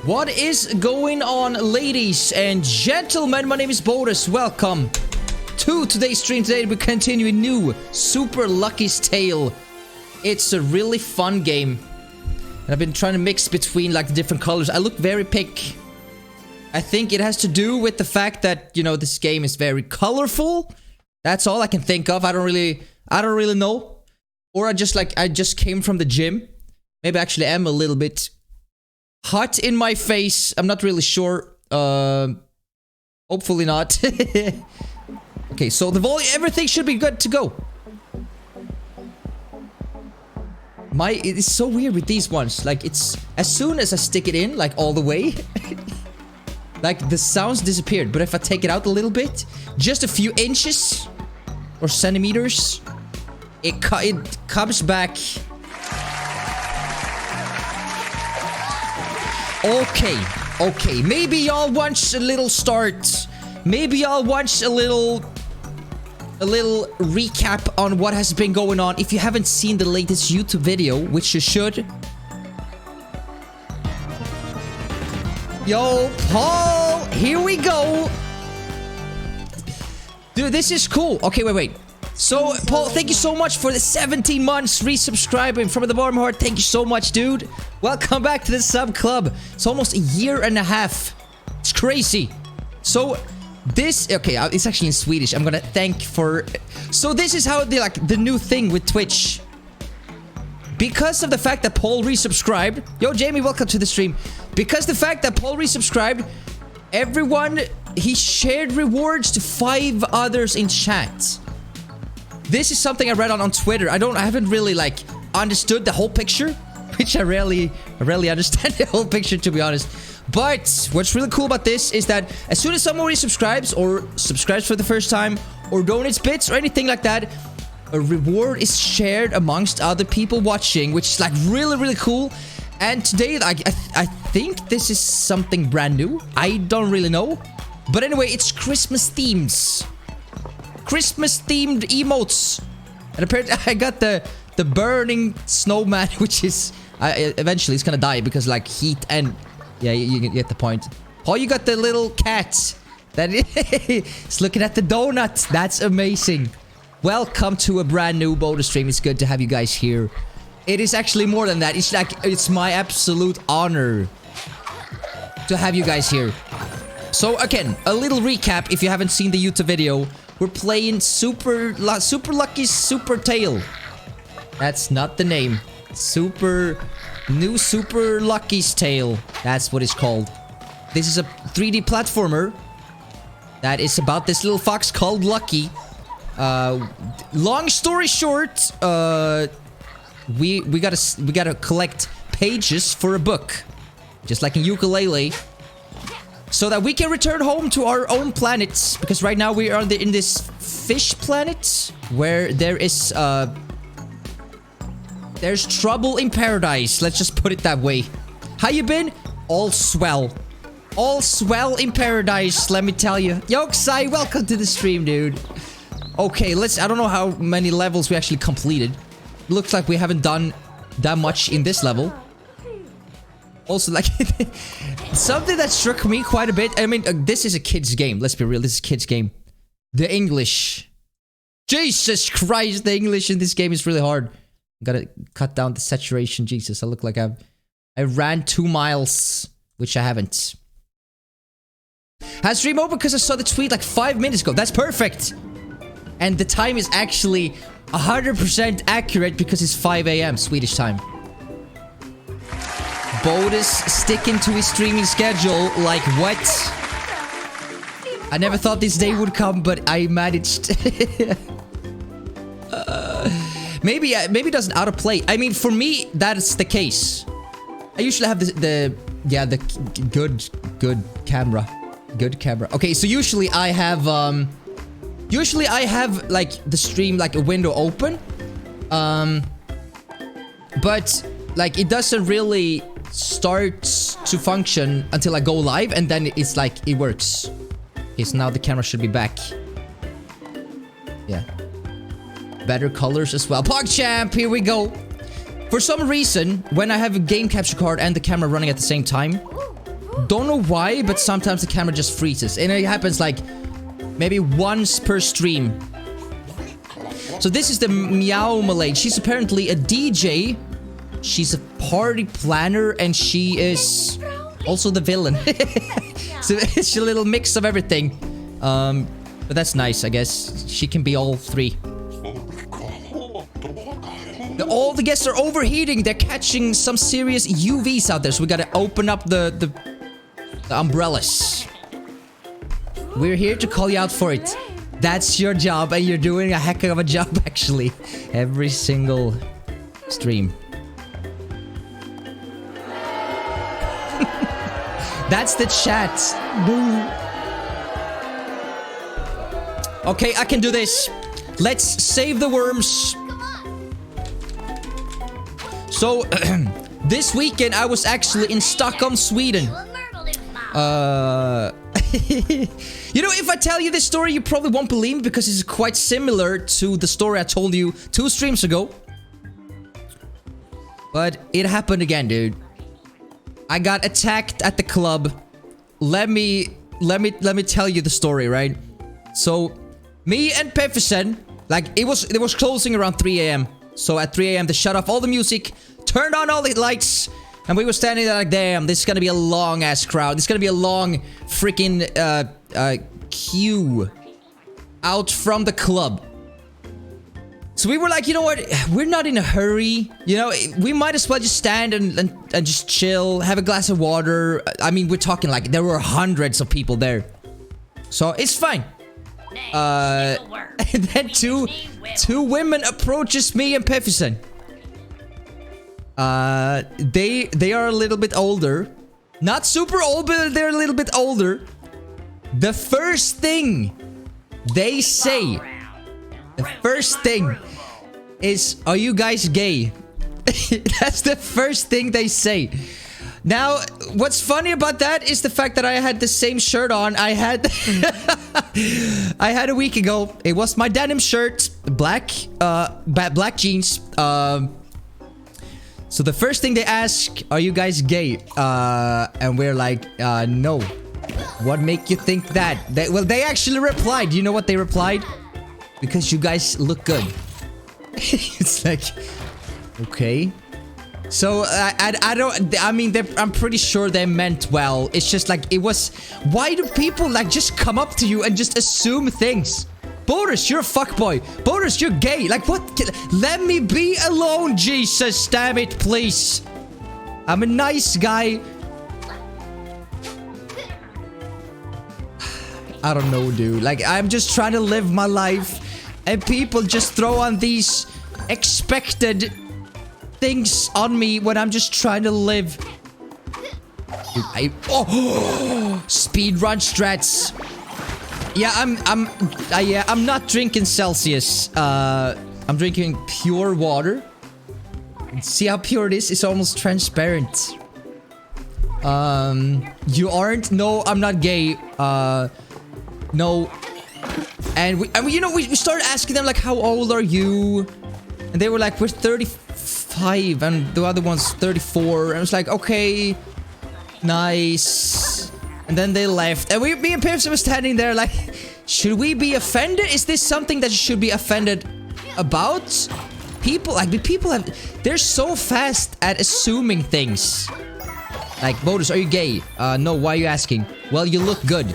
What is going on, ladies and gentlemen? My name is Bodus. Welcome to today's stream. Today we continue a new Super Lucky's Tale. It's a really fun game. And I've been trying to mix between like the different colors. I look very pink. I think it has to do with the fact that, you know, this game is very colorful. That's all I can think of. I don't really know. Or I just came from the gym. Maybe I actually am a little bit hot in my face. I'm not really sure. Hopefully not. Okay, so the volume, everything should be good to go. It's so weird with these ones. Like, it's as soon as I stick it in, like all the way, like the sounds disappeared. But if I take it out a little bit, just a few inches or centimeters, it comes back. Okay. Maybe y'all want a little start. Maybe y'all want a little recap on what has been going on. If you haven't seen the latest YouTube video, which you should. Yo, Paul, here we go. Dude, this is cool. Okay, wait. So, Paul, thank you so much for the 17 months resubscribing from the bottom of my heart. Thank you so much, dude. Welcome back to the sub club. It's almost a year and a half. It's crazy. So, this... Okay, it's actually in Swedish. I'm gonna thank for... So, this is how the new thing with Twitch. Because of the fact that Paul resubscribed... Yo, Jamie, welcome to the stream. Because the fact that Paul resubscribed, everyone... He shared rewards to 5 others in chat. This is something I read on Twitter. I haven't really like understood the whole picture, which I rarely understand the whole picture, to be honest. But what's really cool about this is that as soon as someone resubscribes or subscribes for the first time or donates bits or anything like that, a reward is shared amongst other people watching, which is like really cool. And today, I think this is something brand new. I don't really know. But anyway, it's Christmas themes. Christmas-themed emotes. And apparently I got the burning snowman, which is... eventually it's gonna die because, like, heat and... Yeah, you get the point. Oh, you got the little cat that is looking at the donut. That's amazing. Welcome to a brand new Bodus stream. It's good to have you guys here. It is actually more than that. It's like... It's my absolute honor to have you guys here. So, again, a little recap if you haven't seen the YouTube video. We're playing Super Lucky's Super Tale. That's not the name. New Super Lucky's Tale. That's what it's called. This is a 3D platformer that is about this little fox called Lucky. Long story short, we gotta collect pages for a book, just like in ukulele. So that we can return home to our own planets. Because right now we are in this fish planet. Where there is, there's trouble in paradise. Let's just put it that way. How you been? All swell. All swell in paradise, let me tell you. Yo, Xai, welcome to the stream, dude. Okay, I don't know how many levels we actually completed. Looks like we haven't done that much in this level. Also, like, something that struck me quite a bit. I mean, this is a kid's game. Let's be real. This is a kid's game. The English. Jesus Christ, the English in this game is really hard. Gotta cut down the saturation. Jesus, I look like I ran 2 miles, which I haven't. Has stream open because I saw the tweet like 5 minutes ago. That's perfect. And the time is actually 100% accurate because it's 5 a.m. Swedish time. Bodus sticking to his streaming schedule. Like, what? I never thought this day would come, but I managed. Maybe it doesn't auto play. I mean, for me, that's the case. I usually have the good camera. Good camera. Okay, so usually I have like the stream like a window open. But like it doesn't really start to function until I go live, and then it's like it works. Okay, so now the camera should be back. Yeah. Better colors as well. PogChamp, here we go. For some reason, when I have a game capture card and the camera running at the same time, Don't know why, but sometimes the camera just freezes. And it happens like maybe once per stream. So this is the Meow Malay. She's apparently a DJ. She's a party planner, and she is also the villain. So it's a little mix of everything. But that's nice, I guess. She can be all three. All the guests are overheating. They're catching some serious UVs out there. So we gotta open up the umbrellas. We're here to call you out for it. That's your job, and you're doing a heck of a job, actually. Every single stream. That's the chat. Okay, I can do this. Let's save the worms. So, this weekend I was actually in Stockholm, Sweden. You know, if I tell you this story, you probably won't believe me because it's quite similar to the story I told you 2 streams ago. But it happened again, dude. I got attacked at the club. Let me tell you the story, right? So, me and Peffersen, like it was closing around 3 a.m. So at 3 a.m. they shut off all the music, turned on all the lights, and we were standing there like, damn, this is gonna be a long ass crowd. This is gonna be a long freaking queue out from the club. So we were like, you know what? We're not in a hurry. You know, we might as well just stand and just chill, have a glass of water. I mean, we're talking like there were hundreds of people there. So it's fine. And then two women approaches me and Peffersen. They are a little bit older. Not super old, but they're a little bit older. The first thing they say, the first thing is, are you guys gay? That's the first thing they say. Now, what's funny about that is the fact that I had the same shirt on I had I had a week ago. It was my denim shirt, black jeans. So the first thing they ask, are you guys gay? And we're like, no. What make you think that? Well, they actually replied. You know what they replied? Because you guys look good. It's like, okay. So I mean, I'm pretty sure they meant well. It's just like, it was, why do people like just come up to you and just assume things? Bodus, you're a fuckboy. Bodus, you're gay. Like what? Let me be alone, Jesus, damn it, please. I'm a nice guy. I don't know, dude. Like, I'm just trying to live my life, and people just throw on these expected things on me when I'm just trying to live. Dude, speedrun strats. Yeah, I'm not drinking Celsius. I'm drinking pure water. See how pure it is? It's almost transparent. You aren't? No, I'm not gay. No. And we, you know, we started asking them like, how old are you? And they were like, we're 35, and the other one's 34. And I was like, okay, nice. And then they left, and me and Pepsi were standing there like, should we be offended? Is this something that you should be offended about? People, like, they're so fast at assuming things. Like, Bodus, are you gay? No, why are you asking? Well, you look good.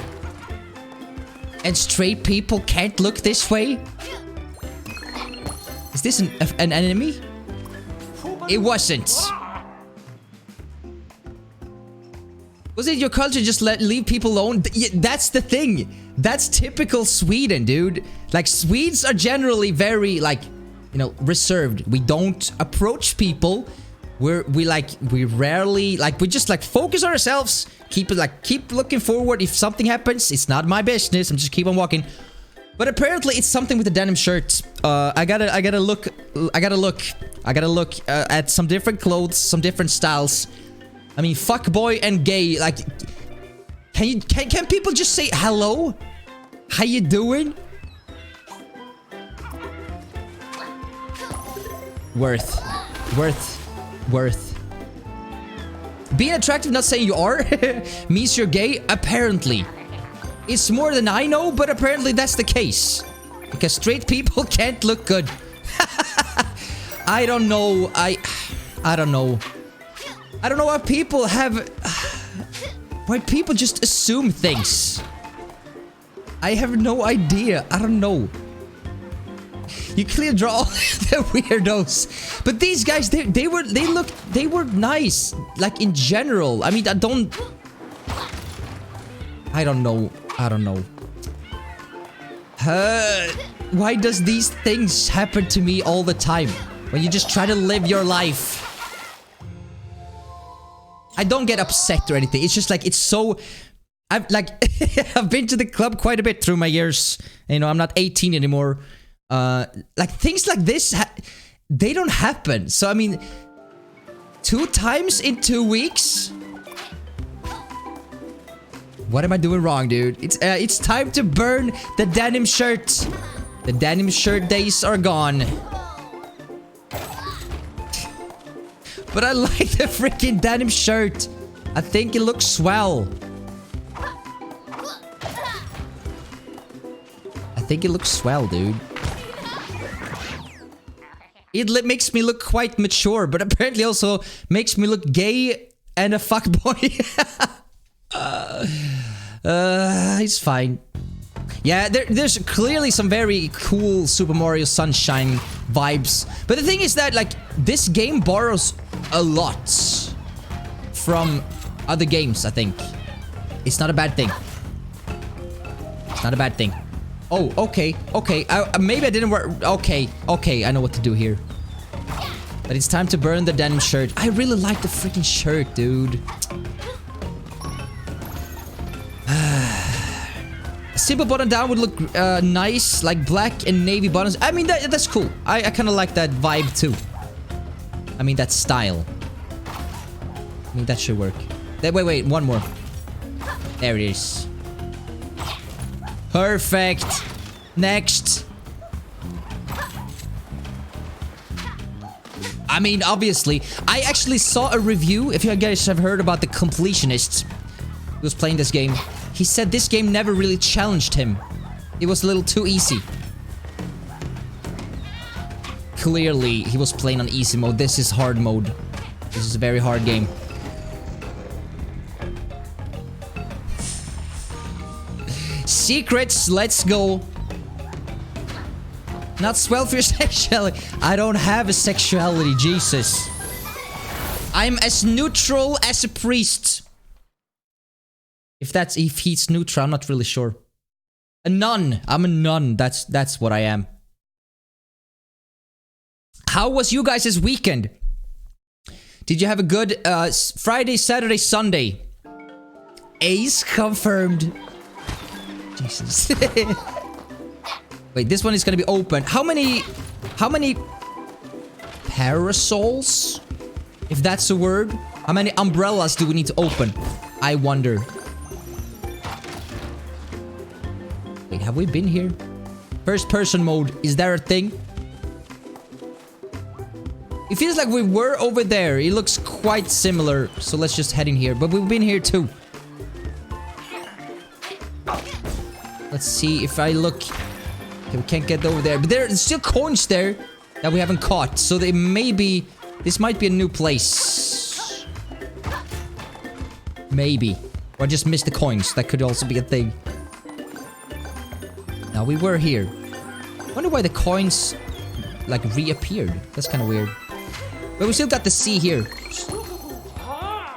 And straight people can't look this way? Is this an enemy? It wasn't. Was it your culture just leave people alone? That's the thing. That's typical Sweden, dude. Like, Swedes are generally very, like, you know, reserved. We don't approach people. We rarely, like, we just, like, focus on ourselves. Keep looking forward. If something happens, it's not my business. I'm just keep on walking. But apparently, it's something with the denim shirt. I gotta look at some different clothes, some different styles. I mean, fuck boy and gay. Like, can people just say hello? How you doing? Worth. Being attractive, not saying you are, means you're gay, apparently. It's more than I know, but apparently that's the case. Because straight people can't look good. I don't know. I don't know. I don't know why people have... Why people just assume things. I have no idea. I don't know. You clearly draw all the weirdos. But these guys, they were nice. Like in general. I mean, I don't know. I don't know. Why does these things happen to me all the time? When you just try to live your life. I don't get upset or anything. It's just like, it's so... I've been to the club quite a bit through my years. You know, I'm not 18 anymore. Like things like this, they don't happen. So I mean, 2 times in 2 weeks? What am I doing wrong, dude? It's time to burn the denim shirt. The denim shirt days are gone. But I like the freaking denim shirt. I think it looks swell. I think it looks swell, dude. It makes me look quite mature, but apparently also makes me look gay and a fuckboy. It's fine. Yeah, there's clearly some very cool Super Mario Sunshine vibes. But the thing is that, like, this game borrows a lot from other games, I think. It's not a bad thing. It's not a bad thing. Oh, okay, okay. Maybe I didn't work. Okay, okay, I know what to do here. But it's time to burn the denim shirt. I really like the freaking shirt, dude. A simple button down would look nice, like black and navy buttons. I mean, that's cool. I kind of like that vibe too. I mean, that style. I mean, that should work. Wait, one more. There it is. Perfect. Next. I mean, obviously, I actually saw a review. If you guys have heard about the completionist who was playing this game, he said this game never really challenged him. It was a little too easy. Clearly, he was playing on easy mode. This is hard mode. This is a very hard game. Secrets, let's go. Not swell for your sexuality. I don't have a sexuality, Jesus. I'm as neutral as a priest. If he's neutral, I'm not really sure. A nun. I'm a nun. That's what I am. How was you guys' weekend? Did you have a good Friday, Saturday, Sunday? Ace confirmed. Jesus. Wait, this one is gonna be open. How many parasols? If that's a word. How many umbrellas do we need to open? I wonder. Wait, have we been here? First person mode. Is there a thing? It feels like we were over there. It looks quite similar. So let's just head in here. But we've been here too. Let's see if I look. Okay, we can't get over there. But there's still coins there that we haven't caught. So they may be... This might be a new place. Maybe. Or I just missed the coins. That could also be a thing. Now we were here. Wonder why the coins like reappeared. That's kind of weird. But we still got the sea here.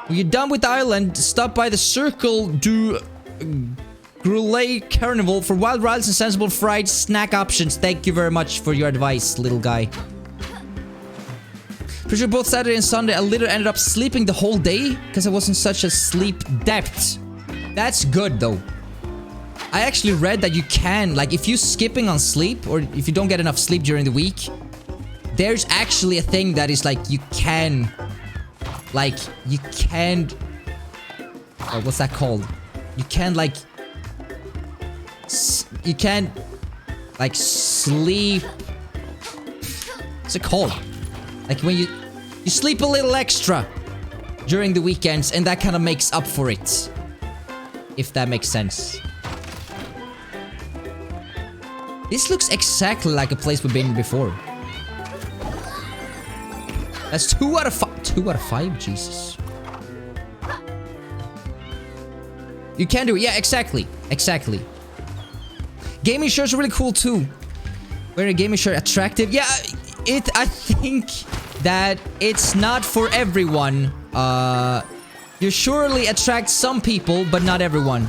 When you're done with the island, stop by the Circle du Groulet Carnival for wild rides and sensible fried snack options. Thank you very much for your advice, little guy. Pretty sure both Saturday and Sunday I literally ended up sleeping the whole day because I was in such a sleep depth. That's good though. I actually read that you can, like, if you're skipping on sleep or if you don't get enough sleep during the week, there's actually a thing that is like you can, oh, what's that called? You can like sleep. What's it called? Like when you sleep a little extra during the weekends, and that kind of makes up for it. If that makes sense. This looks exactly like a place we've been before. That's 2 out of 5. 2 out of 5? Jesus. You can do it. Yeah, exactly. Exactly. Gaming shirts are really cool too. Wearing a gaming shirt attractive? Yeah, I think that it's not for everyone. You surely attract some people, but not everyone.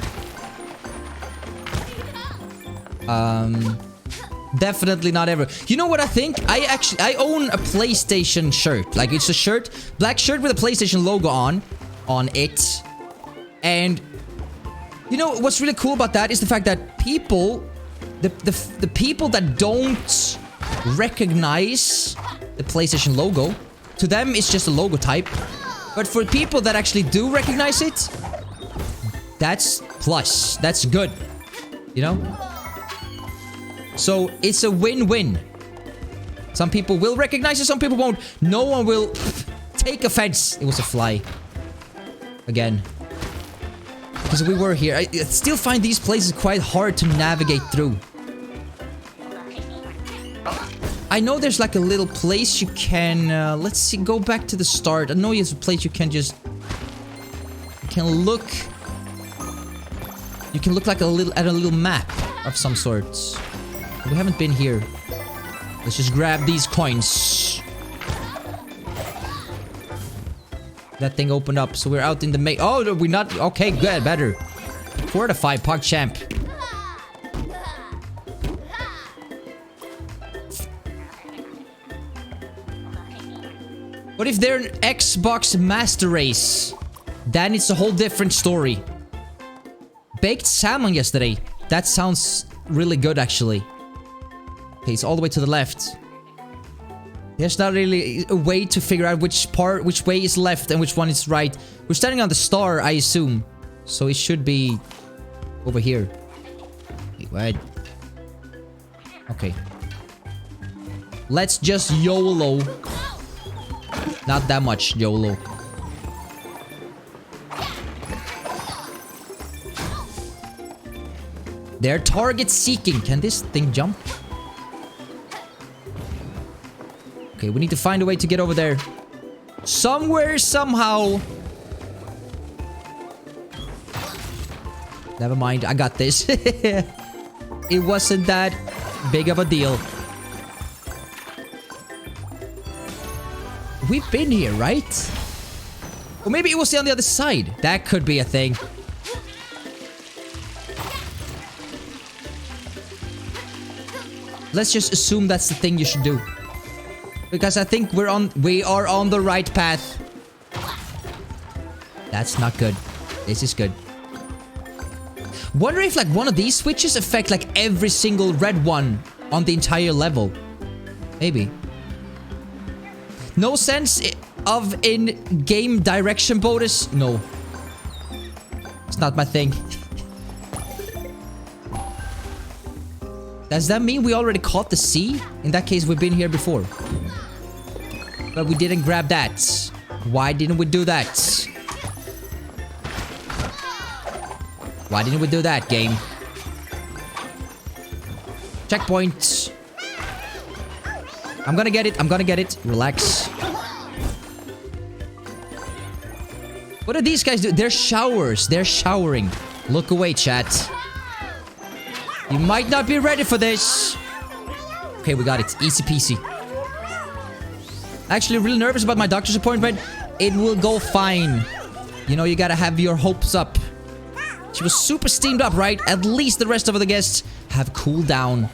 Definitely not everyone. You know what I think? I own a PlayStation shirt. Like, it's a shirt, black shirt with a PlayStation logo on it. And you know what's really cool about that is the fact that people, the people that don't recognize the PlayStation logo, to them it's just a logo type. But for people that actually do recognize it, that's plus. That's good. You know? So it's a win-win. Some people will recognize it, some people won't. No one will take offense. It was a fly. Again. Because we were here. I still find these places quite hard to navigate through. I know there's like a little place you can... let's see, go back to the start. I know there's a place you can just... You can look like at a little map of some sorts. We haven't been here. Let's just grab these coins. That thing opened up, so we're out in the main. Oh, no, we're not. Okay, good, better. 4 out of 5, Pog Champ. What if they're an Xbox Master Race? Then it's a whole different story. Baked salmon yesterday. That sounds really good, actually. Okay, it's all the way to the left. There's not really a way to figure out which way is left and which one is right. We're standing on the star, I assume. So it should be over here. Wait. Okay. Let's just YOLO. Not that much YOLO. They're target seeking. Can this thing jump? Okay, we need to find a way to get over there. Somewhere, somehow. Never mind, I got this. It wasn't that big of a deal. We've been here, right? Or maybe it was on the other side. That could be a thing. Let's just assume that's the thing you should do. Because I think we are on the right path. That's not good. This is good. Wonder if like one of these switches affect like every single red one on the entire level. Maybe. No sense of in-game direction, Bodus? No. It's not my thing. Does that mean we already caught the sea? In that case, we've been here before. But we didn't grab that. Why didn't we do that? Why didn't we do that, game? Checkpoint. I'm gonna get it. I'm gonna get it. Relax. What do these guys do? They're showers. They're showering. Look away, chat. You might not be ready for this. Okay, we got it. Easy peasy. Actually, really nervous about my doctor's appointment. It will go fine. You know, you gotta have your hopes up. She was super steamed up, right? At least the rest of the guests have cooled down.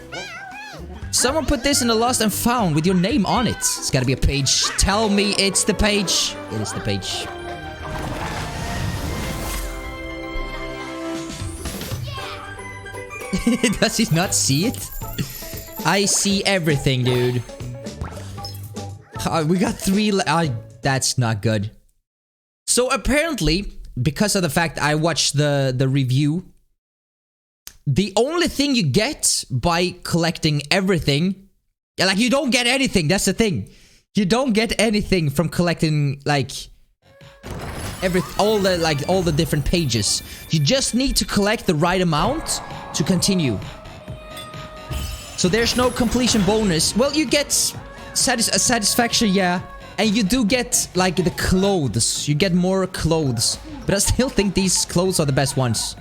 Someone put this in the lost and found with your name on it. It's gotta be a page. Tell me it's the page. It is the page. Does he not see it? I see everything, dude. We got 3 that's not good. So apparently, because of the fact I watched the review, the only thing you get by collecting everything, like you don't get anything, that's the thing. You don't get anything from collecting like all the different pages. You just need to collect the right amount to continue. So there's no completion bonus. Well, you get satisfaction, yeah. And you do get, like, the clothes. You get more clothes. But I still think these clothes are the best ones.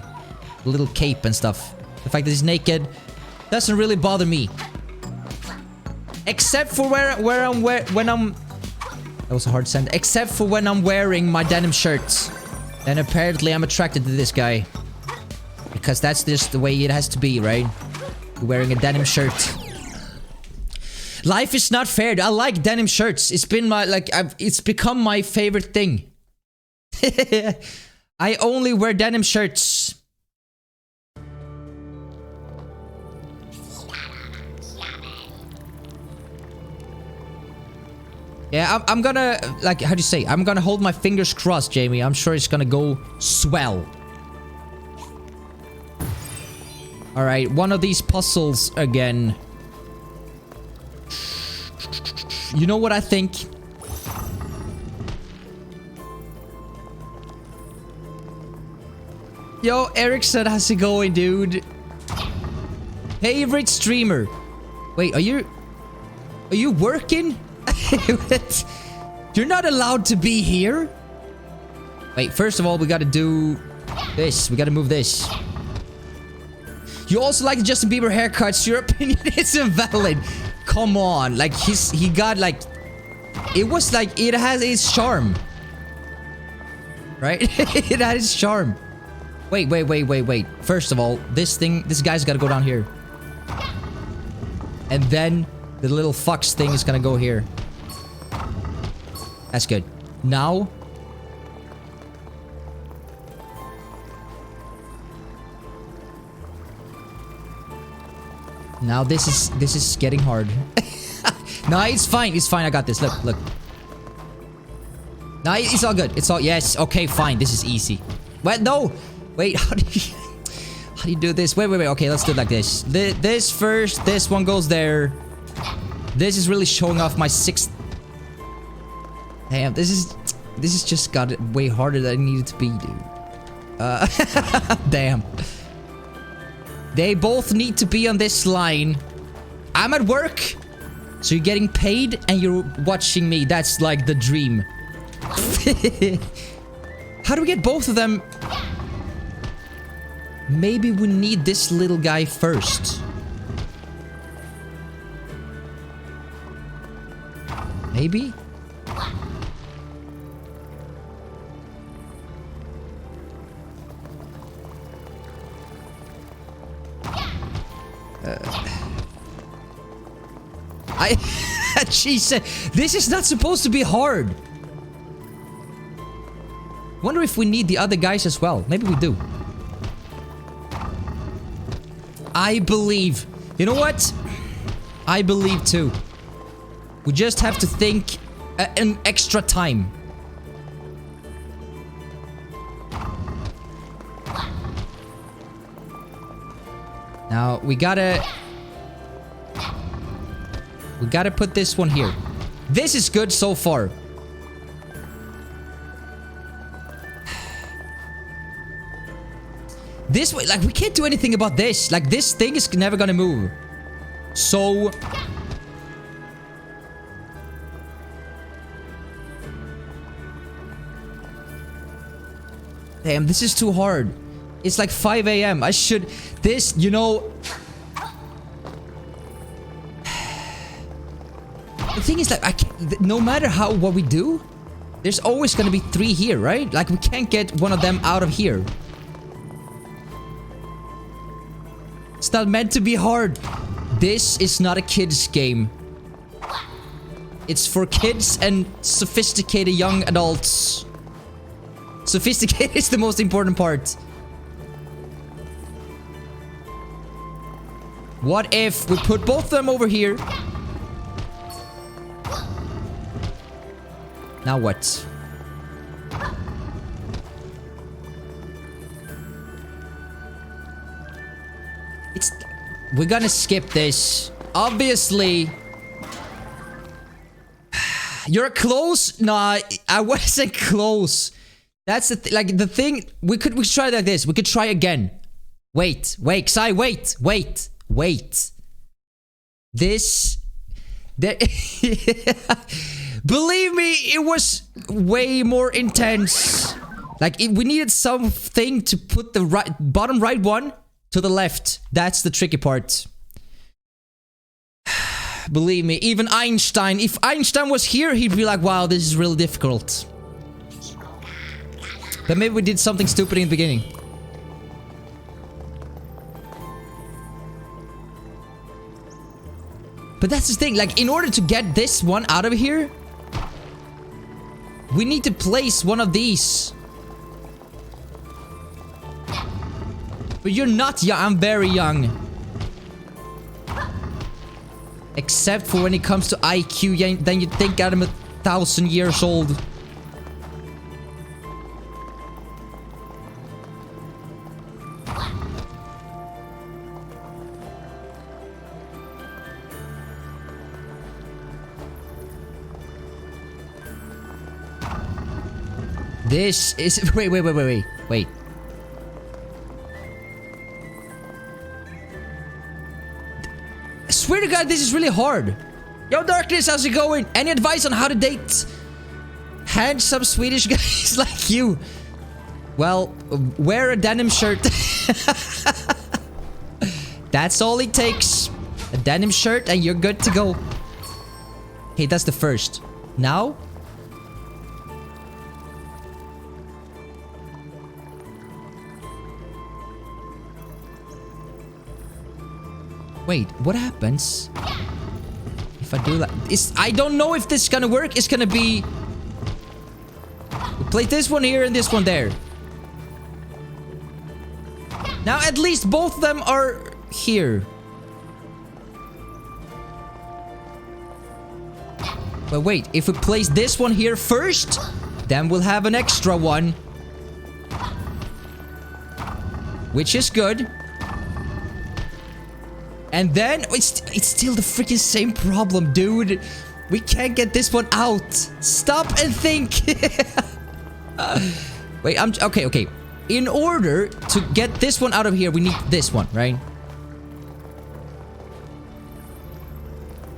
The little cape and stuff. The fact that he's naked doesn't really bother me. Except for when I'm... That was a hard sentence. Except for when I'm wearing my denim shirts. Then apparently I'm attracted to this guy. Because that's just the way it has to be, right? Wearing a denim shirt. Life is not fair. I like denim shirts. It's been my, like, it's become my favorite thing. I only wear denim shirts. Yeah, I'm gonna, like, how do you say? I'm gonna hold my fingers crossed, Jamie. I'm sure it's gonna go swell. Alright, one of these puzzles again. You know what I think? Yo, Erickson, how's it going, dude? Favorite streamer. Wait, are you working? You're not allowed to be here? Wait, first of all, we gotta do this. We gotta move this. You also like the Justin Bieber haircuts. Your opinion is invalid. Come on. Like, he got, like... It was like... It has its charm. Right? It had its charm. Wait. First of all, this guy's gotta go down here. And then the little fox thing is gonna go here. That's good. Now... Now this is getting hard. No, it's fine. It's fine. I got this. Look. No, it's all good. It's all... Yes. Okay, fine. This is easy. What? No. Wait. How do you do this? Wait. Okay, let's do it like this. This first. This one goes there. This is really showing off my sixth... Damn, this is just got it way harder than it needed to be, dude. Damn. They both need to be on this line. I'm at work. So you're getting paid and you're watching me. That's like the dream. How do we get both of them? Maybe we need this little guy first. Maybe? She said, this is not supposed to be hard. Wonder if we need the other guys as well. Maybe we do. I believe. You know what? I believe too. We just have to think an extra time. Now, we gotta put this one here. This is good so far. This way, like, we can't do anything about this. Like, this thing is never gonna move. So... Damn, this is too hard. It's like 5 a.m. I should... This, you know... The thing is, like, no matter what we do, there's always gonna be 3 here, right? Like, we can't get one of them out of here. It's not meant to be hard. This is not a kid's game. It's for kids and sophisticated young adults. Sophisticated is the most important part. What if we put both of them over here? Now what? We're gonna skip this. Obviously. You're close? Nah, I wasn't close. That's the thing. We could try like this. We could try again. Wait, Sai, wait. This, that. Believe me, it was way more intense. Like we needed something to put the bottom right one to the left. That's the tricky part. Believe me, even Einstein. If Einstein was here, he'd be like, "Wow, this is really difficult." But maybe we did something stupid in the beginning. But that's the thing, like, in order to get this one out of here, we need to place one of these. But you're not young, I'm very young. Except for when it comes to IQ, then you think I'm 1,000 years old. This is... Wait. I swear to God, this is really hard. Yo, Darkness, how's it going? Any advice on how to date handsome Swedish guys like you? Well, wear a denim shirt. That's all it takes. A denim shirt and you're good to go. Okay, that's the first. Now... Wait, what happens if I do that? I don't know if this is gonna work. It's gonna be... We play this one here and this one there. Now at least both of them are here. But wait, if we place this one here first, then we'll have an extra one. Which is good. And then, it's still the freaking same problem, dude. We can't get this one out. Stop and think. Wait, okay. In order to get this one out of here, we need this one, right?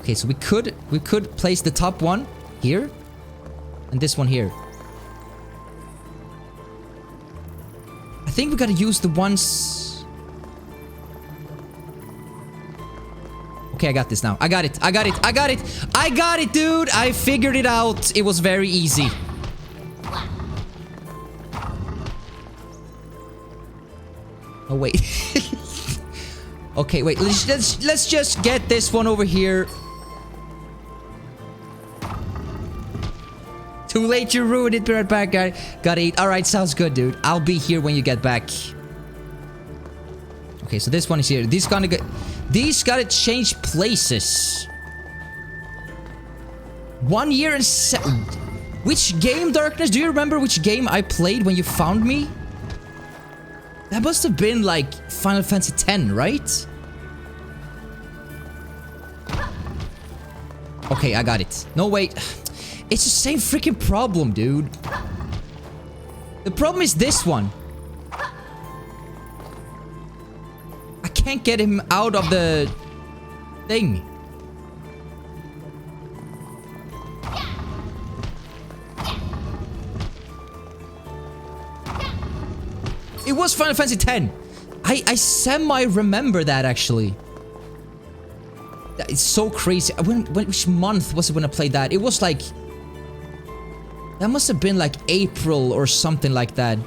Okay, so we could place the top one here. And this one here. I think we gotta use the ones... Okay, I got this now. I got it, dude! I figured it out. It was very easy. Oh, wait. Okay, wait. Let's just get this one over here. Too late, you ruined it. Be right back, guy. Got it. Alright, sounds good, dude. I'll be here when you get back. Okay, so this one is here. These gotta change places. 1 year and 7... Which game, Darkness? Do you remember which game I played when you found me? That must have been like Final Fantasy X, right? Okay, I got it. No, wait. It's the same freaking problem, dude. The problem is this one. I can't get him out of the thing. It was Final Fantasy X. I semi-remember that, actually. It's so crazy. Which month was it when I played that? It was like... That must have been like April or something like that.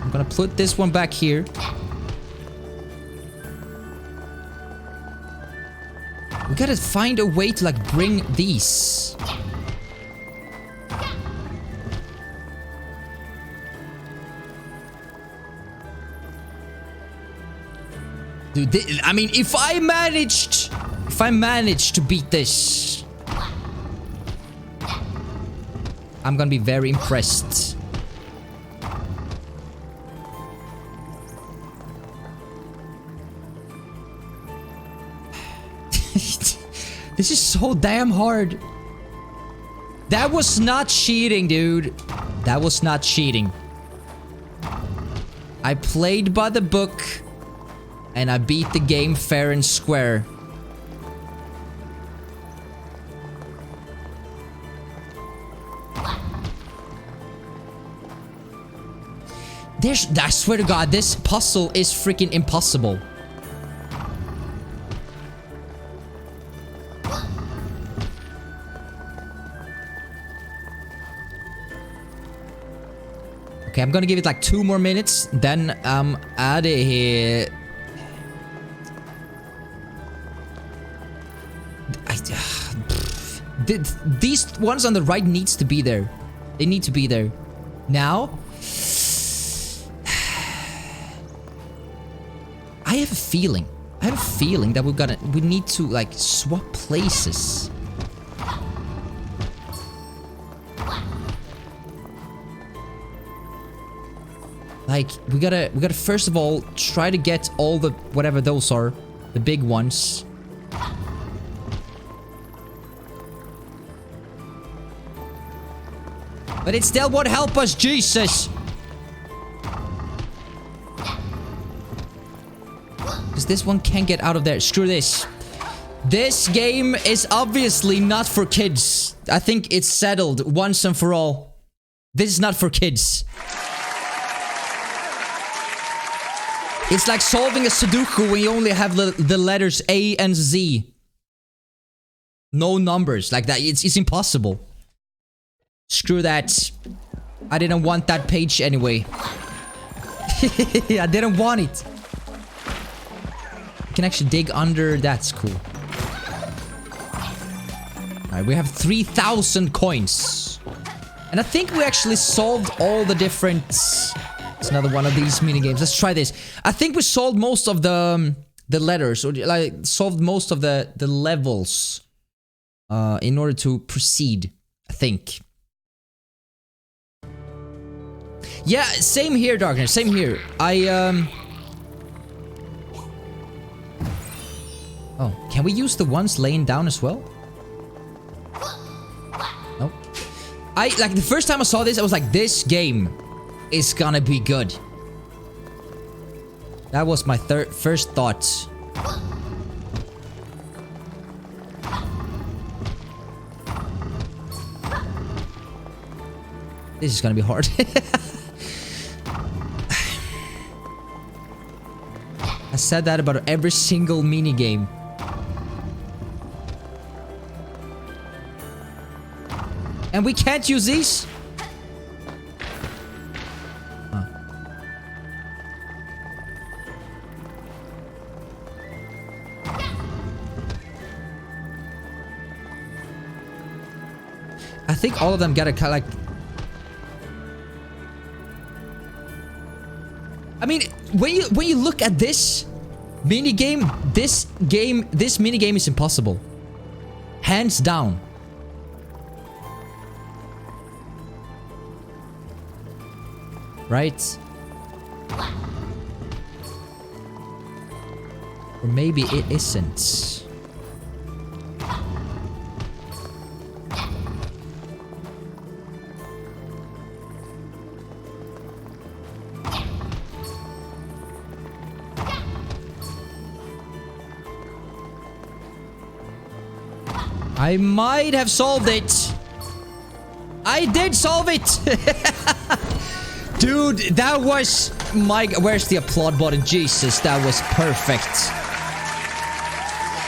I'm gonna put this one back here. We gotta find a way to like bring these. Dude, I mean, if I managed to beat this, I'm gonna be very impressed. This is so damn hard. That was not cheating, dude. That was not cheating. I played by the book, and I beat the game fair and square. I swear to God, this puzzle is freaking impossible. Okay, I'm gonna give it like 2 more minutes, then I'm out of here. These ones on the right needs to be there. They need to be there. Now? I have a feeling. I have a feeling that we need to like swap places. Like, we gotta first of all try to get all the whatever those are, the big ones. But it still won't help us, Jesus! Because this one can't get out of there. Screw this. This game is obviously not for kids. I think it's settled once and for all. This is not for kids. It's like solving a Sudoku when you only have the letters A and Z. No numbers like that. It's impossible. Screw that. I didn't want that page anyway. I didn't want it. You can actually dig under. That's cool. Alright, we have 3,000 coins. And I think we actually solved all the different... It's another one of these minigames. Let's try this. I think we solved most of the letters, or like solved most of the levels in order to proceed, I think. Yeah, same here, Darkness. Same here. Oh, can we use the ones laying down as well? Nope. Like the first time I saw this, I was like, this game is gonna be good. That was my first thought. This is gonna be hard. I said that about every single minigame. And we can't use these? Huh. I think all of them gotta kind of like... I mean, when you look at this minigame, this minigame is impossible. Hands down. Right? Or maybe it isn't. I might have solved it. I did solve it. Dude, that was my... Where's the applaud button? Jesus, that was perfect.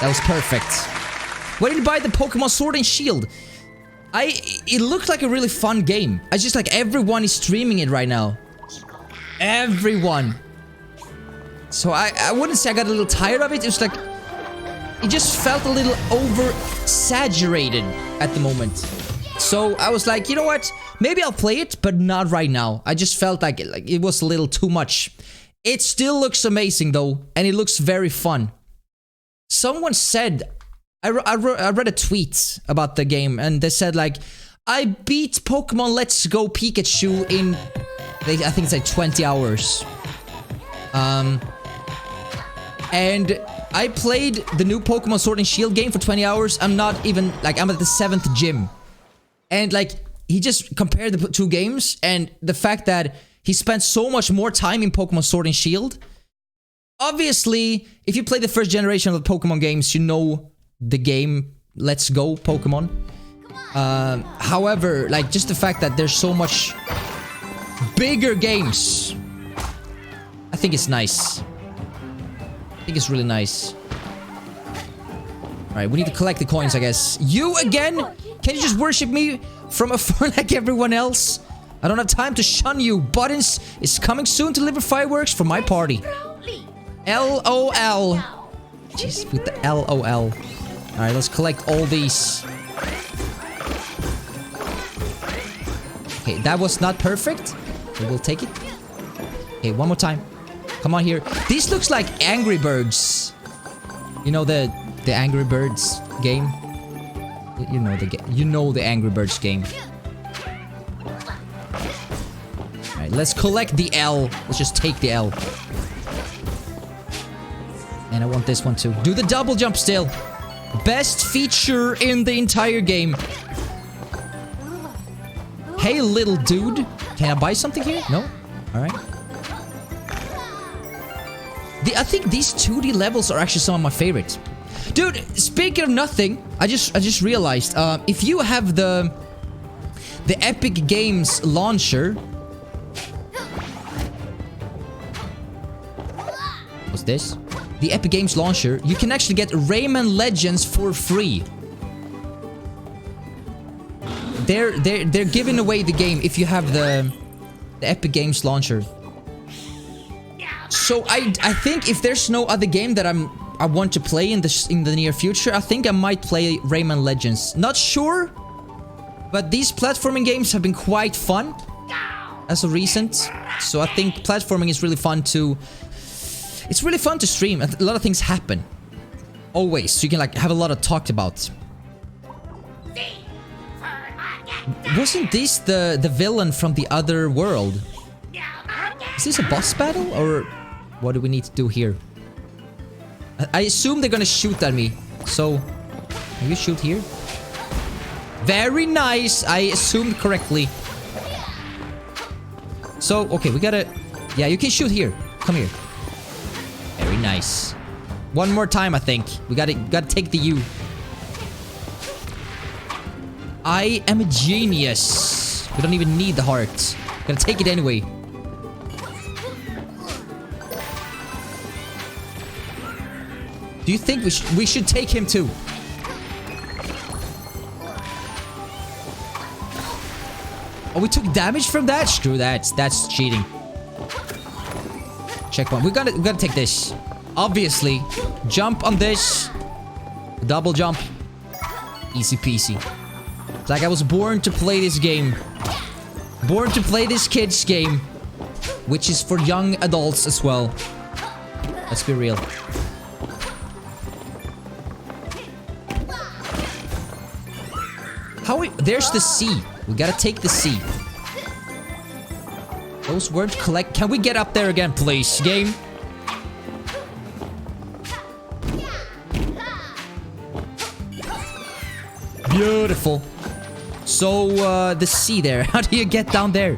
That was perfect. Why did you buy the Pokemon Sword and Shield? It looked like a really fun game. I just like everyone is streaming it right now. Everyone. So I wouldn't say I got a little tired of it. It was like... It just felt a little over-saturated at the moment. So I was like, you know what? Maybe I'll play it, but not right now. I just felt like it was a little too much. It still looks amazing though, and it looks very fun. Someone said, I read a tweet about the game, and they said like, I beat Pokemon Let's Go Pikachu in, I think it's like 20 hours. And I played the new Pokemon Sword and Shield game for 20 hours. I'm not even, like, I'm at the 7th gym. And like, he just compared the two games, and the fact that he spent so much more time in Pokemon Sword and Shield. Obviously, if you play the first generation of the Pokemon games, you know the game Let's Go Pokemon. However, like, just the fact that there's so much bigger games, I think it's nice. I think it's really nice. Alright, we need to collect the coins, I guess. You again? Can you just worship me from afar like everyone else? I don't have time to shun you. Bodus is coming soon to deliver fireworks for my party. LOL. Jeez, with the LOL. Alright, let's collect all these. Okay, that was not perfect. But we'll take it. Okay, one more time. Come on here. These looks like Angry Birds. You know the Angry Birds game? You know the Angry Birds game. Alright, let's collect the L. Let's just take the L. And I want this one too. Do the double jump still. Best feature in the entire game. Hey, little dude. Can I buy something here? No? Alright. I think these 2D levels are actually some of my favorites. Dude, speaking of nothing, I just realized, if you have the Epic Games launcher. What's this? The Epic Games launcher, you can actually get Rayman Legends for free. They're giving away the game if you have the Epic Games launcher. So I think if there's no other game that I want to play in the near future, I think I might play Rayman Legends. Not sure, but these platforming games have been quite fun as of recent. So I think platforming is really fun to. It's really fun to stream. A lot of things happen. Always. So you can like have a lot of talked about. Wasn't this the villain from the other world? Is this a boss battle? Or what do we need to do here? I assume they're gonna shoot at me. So, can you shoot here? Very nice. I assumed correctly. So, okay, we gotta. Yeah, you can shoot here. Come here. Very nice. One more time, I think. We gotta take the U. I am a genius. We don't even need the heart. Gotta take it anyway. Do you think we should take him too? Oh, we took damage from that? Screw that. That's cheating. Checkpoint. We gotta take this. Obviously. Jump on this. Double jump. Easy peasy. It's like I was born to play this game. Born to play this kid's game. Which is for young adults as well. Let's be real. There's the C. We gotta take the C. Those weren't collect. Can we get up there again, please, game? Beautiful. So, the C there. How do you get down there?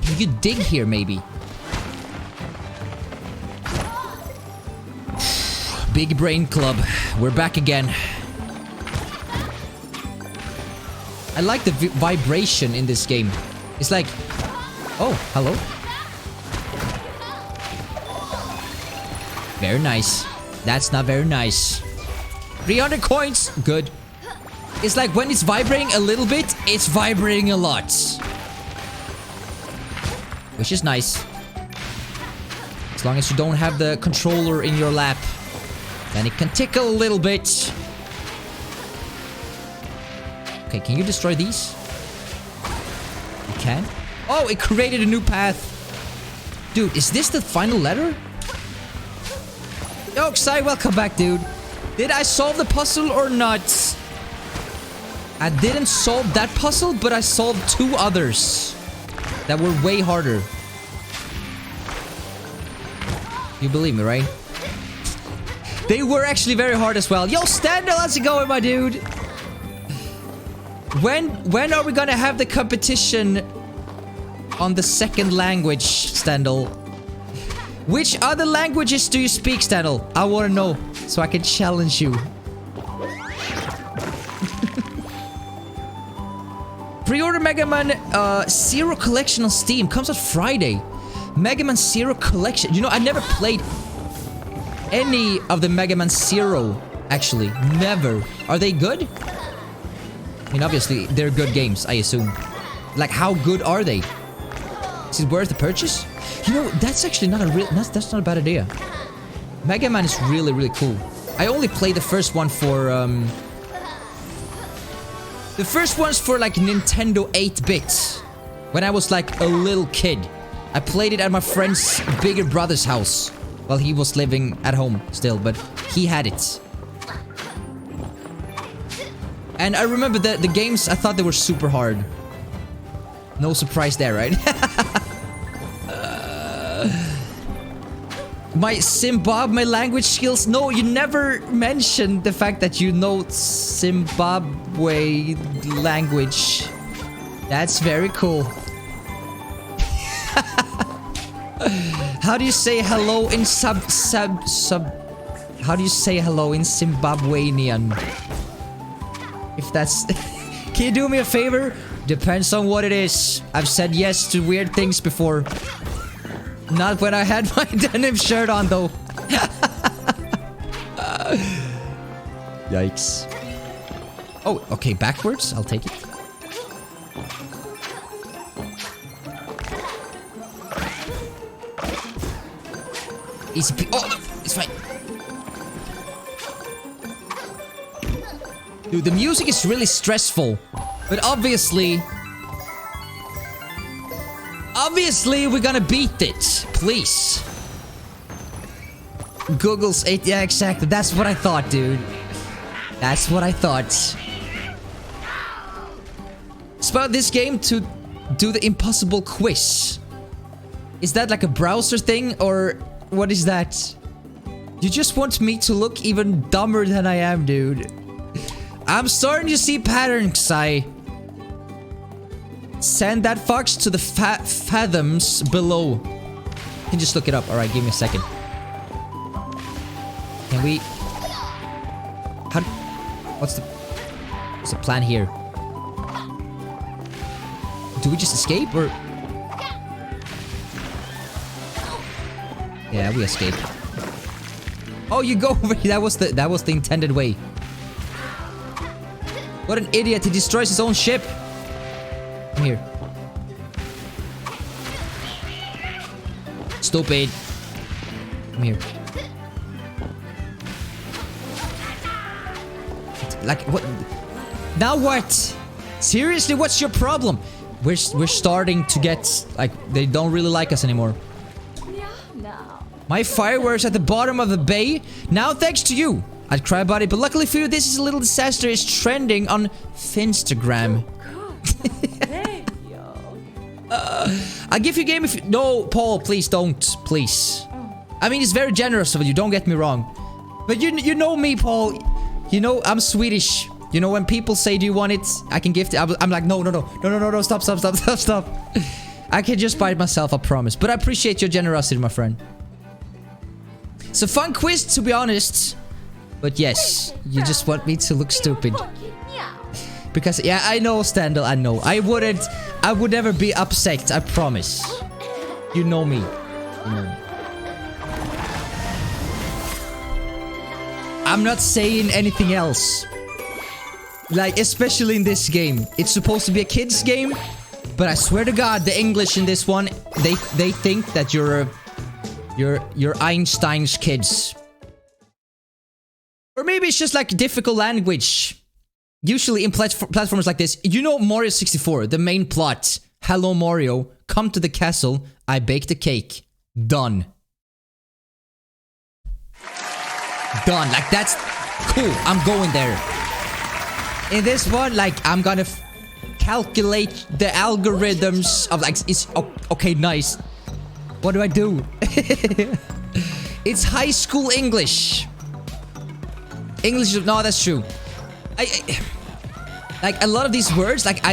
Can you dig here, maybe? Big Brain Club. We're back again. I like the vibration in this game. It's like... Oh, hello. Very nice. That's not very nice. 300 coins. Good. It's like when it's vibrating a little bit, it's vibrating a lot. Which is nice. As long as you don't have the controller in your lap, then it can tickle a little bit. Okay, can you destroy these? You can? Oh, it created a new path. Dude, is this the final letter? Yo, Xai, welcome back, dude. Did I solve the puzzle or not? I didn't solve that puzzle, but I solved 2 others that were way harder. You believe me, right? They were actually very hard as well. Yo, Stander, how's it going, my dude? When are we gonna have the competition on the second language, Stendhal? Which other languages do you speak, Stendhal? I wanna know, so I can challenge you. Pre-order Mega Man Zero Collection on Steam. Comes out Friday. Mega Man Zero Collection. You know, I never played any of the Mega Man Zero, actually. Never. Are they good? I mean, obviously, they're good games, I assume. Like, how good are they? Is it worth the purchase? You know, that's actually not a real... That's not a bad idea. Mega Man is really, really cool. I only played the first one for, the first one's for, like, Nintendo 8-bit. When I was, like, a little kid. I played it at my friend's bigger brother's house. Well, he was living at home still, but he had it. And I remember the games, I thought they were super hard. No surprise there, right? My Zimbabwe language skills? No, you never mentioned the fact that you know Zimbabwe language. That's very cool. How do you say hello in how do you say hello in Zimbabwean? If that's... Can you do me a favor? Depends on what it is. I've said yes to weird things before. Not when I had my denim shirt on, though. Yikes. Oh, okay, backwards. I'll take it. Easy pe- Oh, no, it's fine. Dude, the music is really stressful. But obviously... Obviously, we're gonna beat it. Please. Google's 8... Yeah, exactly. That's what I thought, dude. That's what I thought. It's about this game to do the impossible quiz. Is that like a browser thing, or what is that? You just want me to look even dumber than I am, dude. I'm starting to see patterns, Sai. Send that fox to the fathoms below. You can just look it up. Alright, give me a second. Can we... How... What's the plan here? Do we just escape, or... Yeah, we escaped. Oh, you go over here. That was the intended way. What an idiot. He destroys his own ship. Come here. Stupid. Come here. Like, what? Now what? Seriously, what's your problem? We're starting to get, like, they don't really like us anymore. My fireworks at the bottom of the bay. Now thanks to you. I'd cry about it, but luckily for you, this is a little disaster is trending on Finstagram. I'll give you a game if you... No, Paul, please don't. Please. I mean, it's very generous of you, don't get me wrong. But you know me, Paul. You know, I'm Swedish. You know, when people say, do you want it? I can gift it. I'm like, no, stop. I can just buy it myself, I promise. But I appreciate your generosity, my friend. It's a fun quiz, to be honest. But yes, you just want me to look stupid. Because, yeah, I know, Stendhal, I know. I would never be upset, I promise. You know me. You know me. I'm not saying anything else. Like, especially in this game. It's supposed to be a kid's game. But I swear to God, the English in this one, they think that you're Einstein's kids. Or maybe it's just like difficult language. Usually in platformers like this, you know Mario 64, the main plot. Hello Mario, come to the castle, I baked a cake. Done. Done. Like, that's cool. I'm going there. In this one, like, I'm gonna calculate the algorithms of, like, it's okay, nice. What do I do? It's high school English. English, no, that's true. Like a lot of these words, like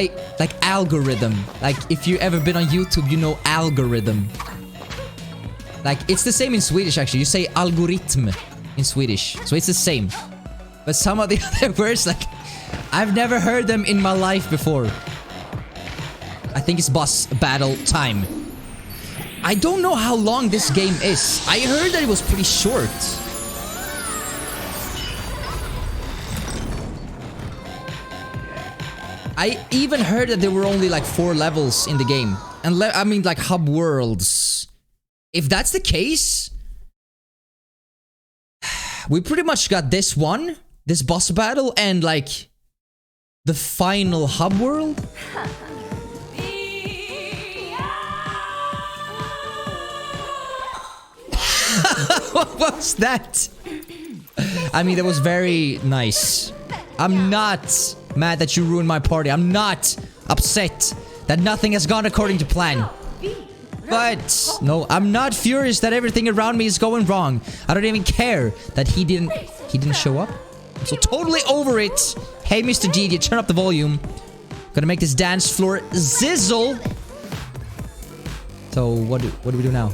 algorithm. Like if you ever been on YouTube, you know algorithm. Like it's the same in Swedish actually. You say algorithm in Swedish, so it's the same. But some of the other words, like I've never heard them in my life before. I think it's boss battle time. I don't know how long this game is. I heard that it was pretty short. I even heard that there were only like 4 levels in the game. And I mean like hub worlds. If that's the case, we pretty much got this one, this boss battle, and like the final hub world. What was that? I mean, that was very nice. I'm not mad that you ruined my party. I'm not upset that nothing has gone according to plan. But no, I'm not furious that everything around me is going wrong. I don't even care that he didn't show up. I'm so totally over it. Hey, Mr. GD, turn up the volume. Gonna make this dance floor zizzle. So what do we do now?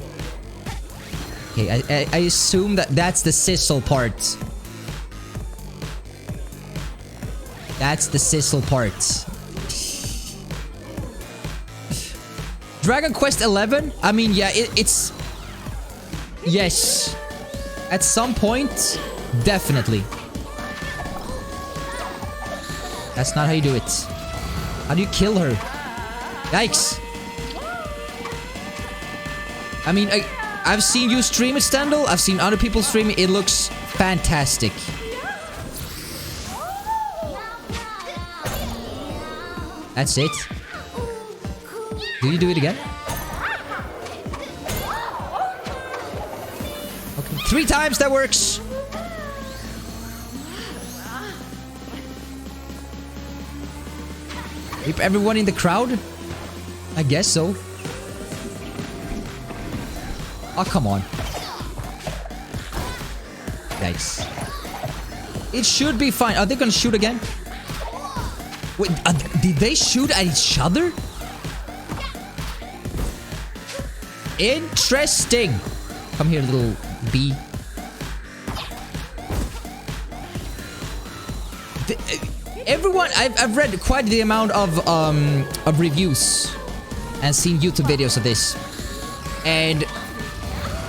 Okay, I assume that that's the sizzle part. That's the sizzle part. Dragon Quest 11? I mean, yeah, it's... Yes. At some point, definitely. That's not how you do it. How do you kill her? Yikes. I mean, I've seen you stream it, Standal. I've seen other people stream it. It looks fantastic. That's it. Do you do it again? Okay. 3 times, that works. Keep everyone in the crowd? I guess so. Oh, come on. Yikes. It should be fine. Are they gonna shoot again? Wait, did they shoot at each other? Interesting. Come here, little bee. Everyone, I've read quite the amount of reviews and seen YouTube videos of this, and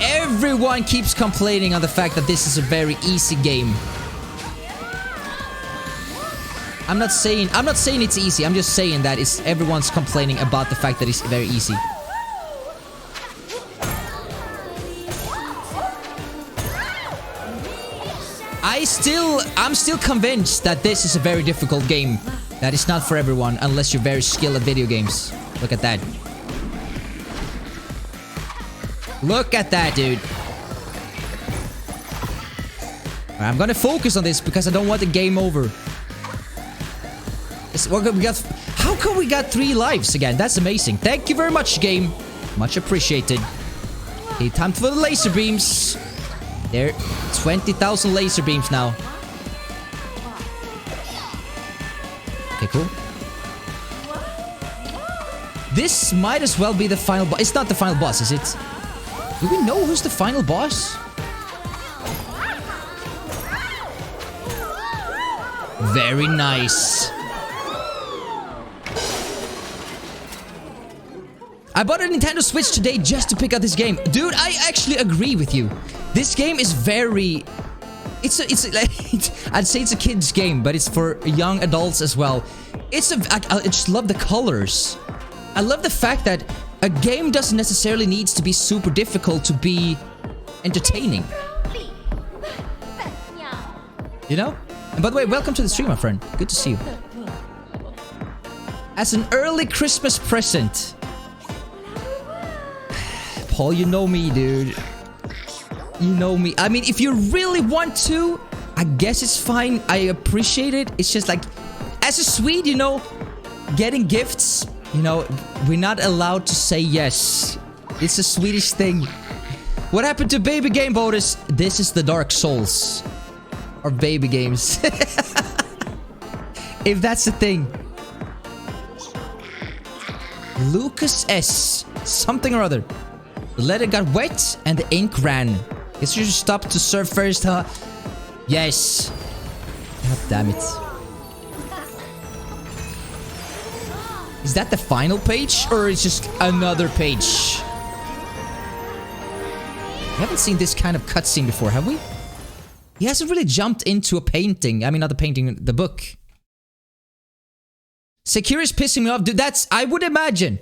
everyone keeps complaining on the fact that this is a very easy game. I'm not saying it's easy. I'm just saying that everyone's complaining about the fact that it's very easy. I'm still convinced that this is a very difficult game. That is not for everyone unless you're very skilled at video games. Look at that. Look at that, dude. I'm gonna focus on this because I don't want the game over. How come we got 3 lives again? That's amazing. Thank you very much, game. Much appreciated. Okay, time for the laser beams. There, 20,000 laser beams now. Okay, cool. This might as well be the final boss. It's not the final boss, is it? Do we know who's the final boss? Very nice. I bought a Nintendo Switch today just to pick up this game. Dude, I actually agree with you. This game is very... I'd say it's a kid's game, but it's for young adults as well. I just love the colors. I love the fact that a game doesn't necessarily need to be super difficult to be entertaining. You know? And by the way, welcome to the stream, my friend. Good to see you. As an early Christmas present. Paul, you know me, dude. You know me. I mean, if you really want to, I guess it's fine. I appreciate it. It's just like, as a Swede, you know, getting gifts, you know, we're not allowed to say yes. It's a Swedish thing. What happened to baby game, Bodus? This is the Dark Souls of baby games. If that's the thing. Lucas S. Something or other. The letter got wet and the ink ran. Guess you should stop to serve first, huh? Yes. God damn it. Is that the final page? Or is just another page? We haven't seen this kind of cutscene before, have we? He hasn't really jumped into a painting. I mean, not the painting, the book. Secure is pissing me off. Dude, that's... I would imagine.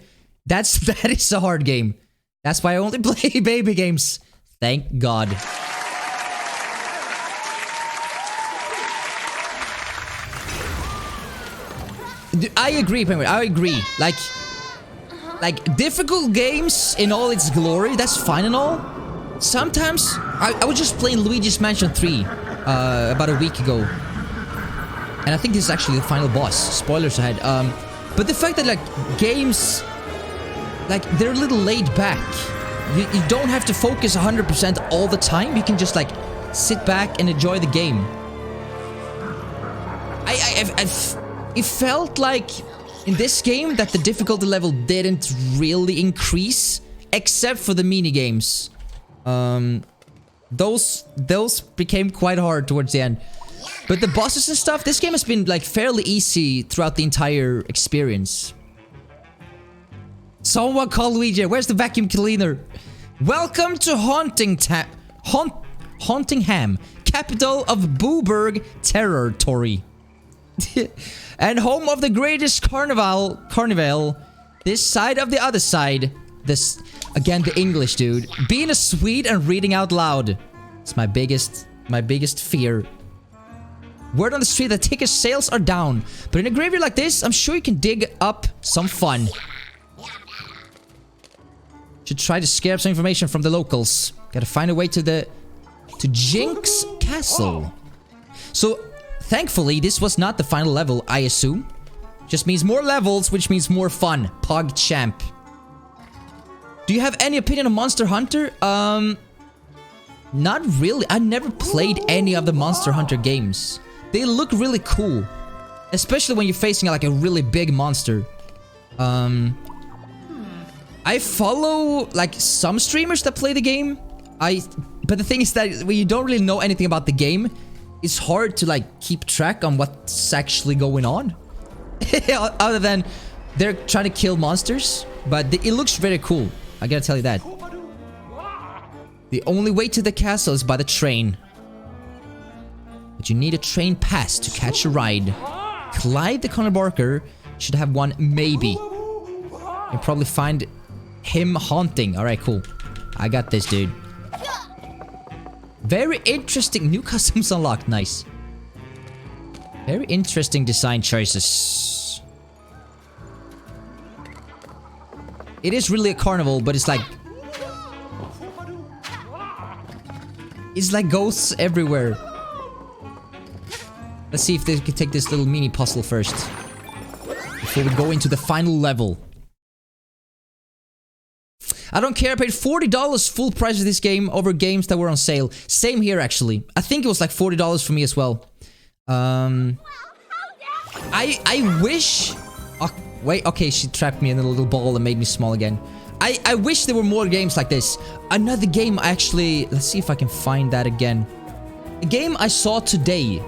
That is a hard game. That's why I only play baby games. Thank God. Dude, I agree, Penguin. I agree. Like difficult games in all its glory, that's fine and all. Sometimes, I was just playing Luigi's Mansion 3 about a week ago. And I think this is actually the final boss. Spoilers ahead. But the fact that, like, games... Like, they're a little laid back. You don't have to focus 100% all the time. You can just, like, sit back and enjoy the game. It felt like, in this game, that the difficulty level didn't really increase. Except for the mini-games. Those became quite hard towards the end. But the bosses and stuff, this game has been like fairly easy throughout the entire experience. Someone call Luigi. Where's the vacuum cleaner? Welcome to Hauntingham, capital of Booberg territory. And home of the greatest carnival. This side of the other side. This, again, the English, dude. Being a Swede and reading out loud. It's my biggest fear. Word on the street that ticket sales are down. But in a graveyard like this, I'm sure you can dig up some fun. Should try to scare up some information from the locals. Gotta find a way to Jinx Castle. So, thankfully, this was not the final level, I assume. Just means more levels, which means more fun. Pog champ. Do you have any opinion on Monster Hunter? Not really. I never played any of the Monster Hunter games. They look really cool. Especially when you're facing like a really big monster. I follow like some streamers that play the game. But the thing is that when you don't really know anything about the game, it's hard to like keep track on what's actually going on. Other than they're trying to kill monsters. But it looks very cool. I gotta tell you that. The only way to the castle is by the train. But you need a train pass to catch a ride. Clyde the Connor Barker should have one, maybe. You'll probably find him haunting. Alright, cool. I got this, dude. Very interesting. New customs unlocked. Nice. Very interesting design choices. It is really a carnival, but it's like... It's like ghosts everywhere. Let's see if they can take this little mini puzzle first. Before we go into the final level. I don't care, I paid $40 full price of this game over games that were on sale. Same here, actually. I think it was like $40 for me as well. I wish... Oh, wait, okay, she trapped me in a little ball and made me small again. I wish there were more games like this. Another game actually... Let's see if I can find that again. A game I saw today.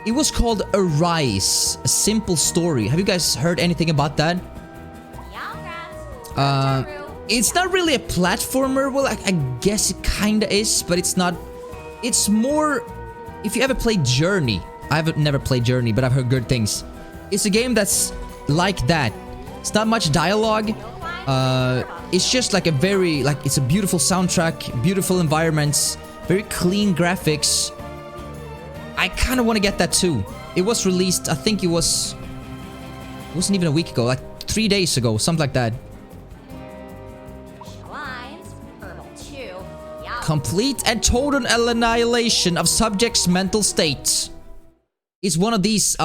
It was called Arise. A Simple Story. Have you guys heard anything about that? It's not really a platformer. Well, I guess it kinda is, but it's not... It's more... If you ever played Journey. I've never played Journey, but I've heard good things. It's a game that's like that. It's not much dialogue. It's just like a very... Like, it's a beautiful soundtrack, beautiful environments, very clean graphics. I kind of want to get that too. It was released, I think it was... It wasn't even a week ago, like 3 days ago, something like that. Complete and total annihilation of subject's mental state. It's one of these,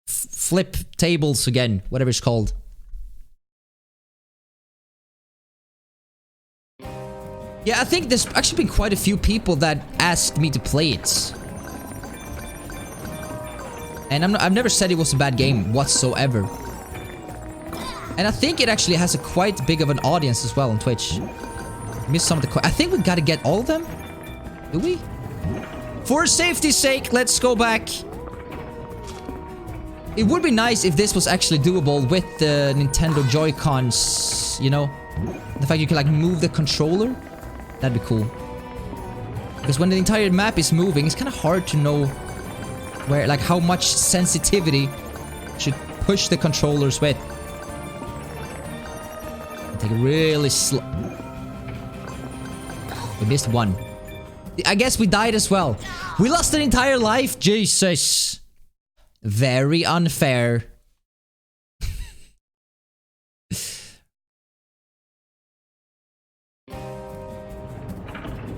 flip tables again, whatever it's called. Yeah, I think there's actually been quite a few people that asked me to play it. And I've never said it was a bad game whatsoever. And I think it actually has a quite big of an audience as well on Twitch. Missed some of the... I think we gotta get all of them. Do we? For safety's sake, let's go back. It would be nice if this was actually doable with the Nintendo Joy-Cons, you know? The fact you can like move the controller. That'd be cool. Because when the entire map is moving, it's kind of hard to know where, like, how much sensitivity should push the controllers with. Take it really slow. We missed one. I guess we died as well. We lost an entire life. Jesus. Very unfair.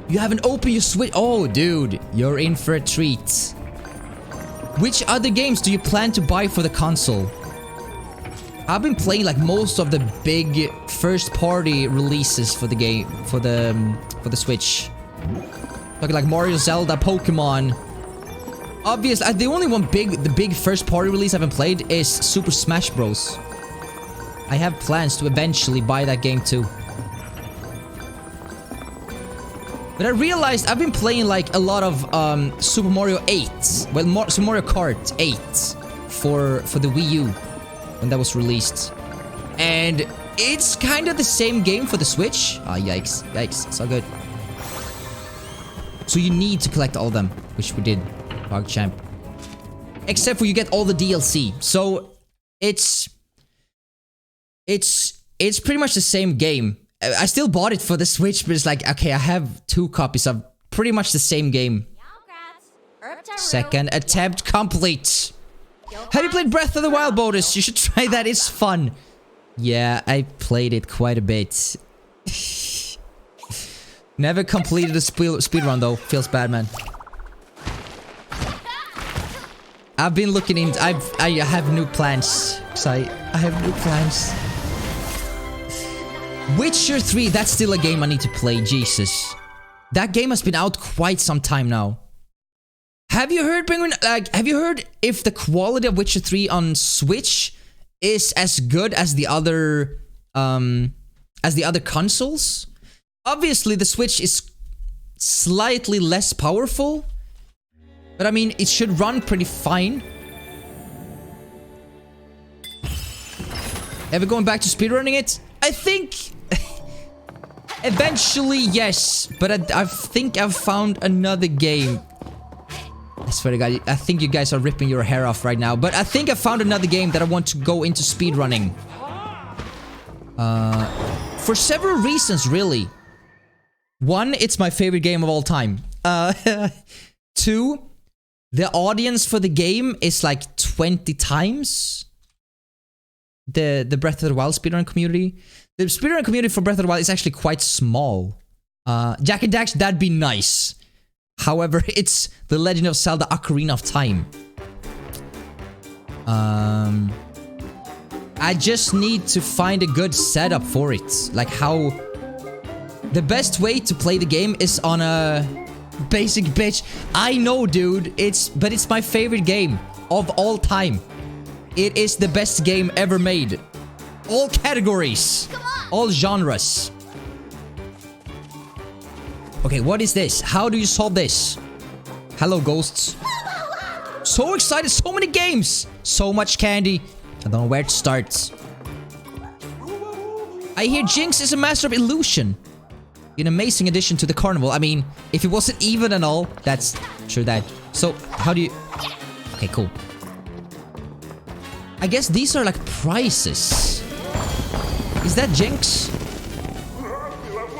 You haven't opened your Switch. Oh, dude. You're in for a treat. Which other games do you plan to buy for the console? I've been playing like most of the big first-party releases for the game, for the Switch. Like Mario, Zelda, Pokemon. Obviously, the only one the big first-party release I haven't played is Super Smash Bros. I have plans to eventually buy that game too. But I realized I've been playing like a lot of Super Mario 8. Well, Super Mario Kart 8 for the Wii U when that was released. And it's kind of the same game for the Switch. Ah, yikes. Yikes. So good. So you need to collect all of them, which we did. PogChamp. Except for you get all the DLC. So it's pretty much the same game. I still bought it for the Switch, but it's like, okay, I have 2 copies of pretty much the same game. Second attempt complete. Have you played Breath of the Wild, Bodus? You should try that, it's fun. Yeah, I played it quite a bit. Never completed a speedrun though. Feels bad, man. I've been looking in... I have new plans. So I have new plans. Witcher 3, that's still a game I need to play, Jesus. That game has been out quite some time now. Have you heard, Penguin? Like, have you heard if the quality of Witcher 3 on Switch is as good as the other consoles? Obviously, the Switch is slightly less powerful, but I mean, it should run pretty fine. Ever going back to speedrunning it? I think... eventually, yes. But I think I've found another game. I swear to God, I think you guys are ripping your hair off right now. But I think I found another game that I want to go into speedrunning. For several reasons, really. One, it's my favorite game of all time. 2, the audience for the game is like 20 times the Breath of the Wild speedrun community. The speedrun community for Breath of the Wild is actually quite small. Jack and Dax, that'd be nice. However, it's The Legend of Zelda Ocarina of Time. I just need to find a good setup for it. Like how... the best way to play the game is on a basic bitch. I know, dude. But it's my favorite game of all time. It is the best game ever made. All categories. All genres. Okay, what is this? How do you solve this? Hello, ghosts. So excited. So many games. So much candy. I don't know where to start. I hear Jinx is a master of illusion. An amazing addition to the carnival. I mean, if it wasn't even and all, that's true that. So, how do you... okay, cool. I guess these are like prizes. Is that Jinx?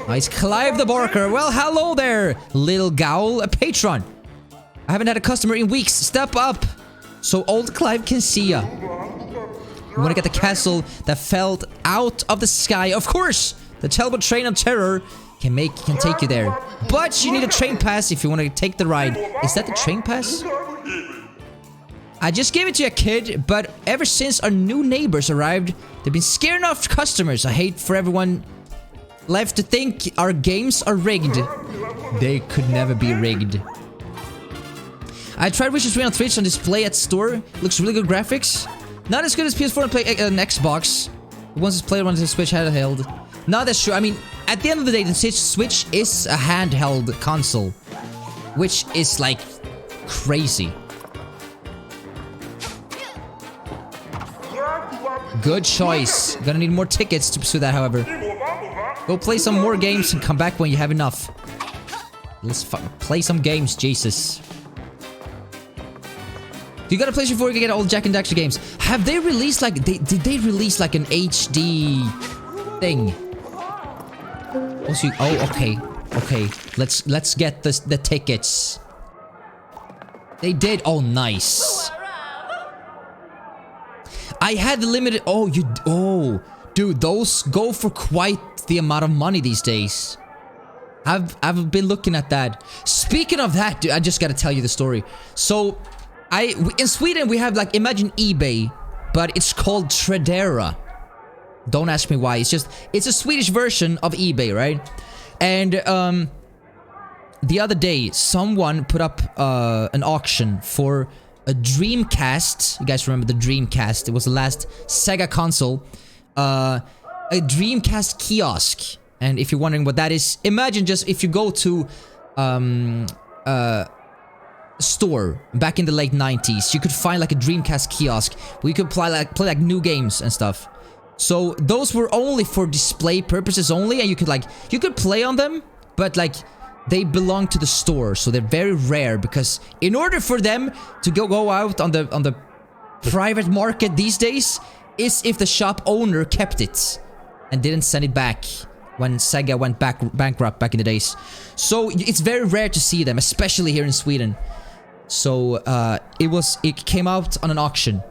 Nice. Clive the Barker. Well, hello there, little Gowl. A patron. I haven't had a customer in weeks. Step up so old Clive can see ya. You want to get the castle that fell out of the sky? Of course! The Talbot Train of Terror can take you there. But you need a train pass if you want to take the ride. Is that the train pass? I just gave it to you, kid, but ever since our new neighbors arrived, they've been scaring off customers. I hate for everyone left to think our games are rigged. They could never be rigged. I tried Witcher 3 on Twitch on display at store. Looks really good graphics. Not as good as PS4 and play an Xbox. Once it's played on the Switch handheld. No, that's true. I mean, at the end of the day, the Switch is a handheld console, which is like crazy. Good choice. Gonna need more tickets to pursue that, however. Go play some more games and come back when you have enough. Let's play some games, Jesus. You gotta play before you can get all Jack and Daxter games. Have they released like... did they release like an HD thing? Oh, okay. Okay. Let's get the tickets. They did. Oh, nice. I had the limited... Oh, dude, those go for quite the amount of money these days. I've been looking at that. Speaking of that, dude, I just gotta tell you the story. So, in Sweden we have like, imagine eBay, but it's called Tradera. Don't ask me why. It's a Swedish version of eBay, right? And the other day, someone put up an auction for a Dreamcast. You guys remember the Dreamcast? It was the last Sega console. A Dreamcast kiosk. And if you're wondering what that is, imagine just if you go to a store back in the late 90s, you could find like a Dreamcast kiosk where you could play like new games and stuff. So those were only for display purposes only, and you could play on them, but like they belong to the store, so they're very rare, because in order for them to go out on the private market these days is if the shop owner kept it and didn't send it back when Sega went bankrupt back in the days. So it's very rare to see them, especially here in Sweden. So it came out on an auction,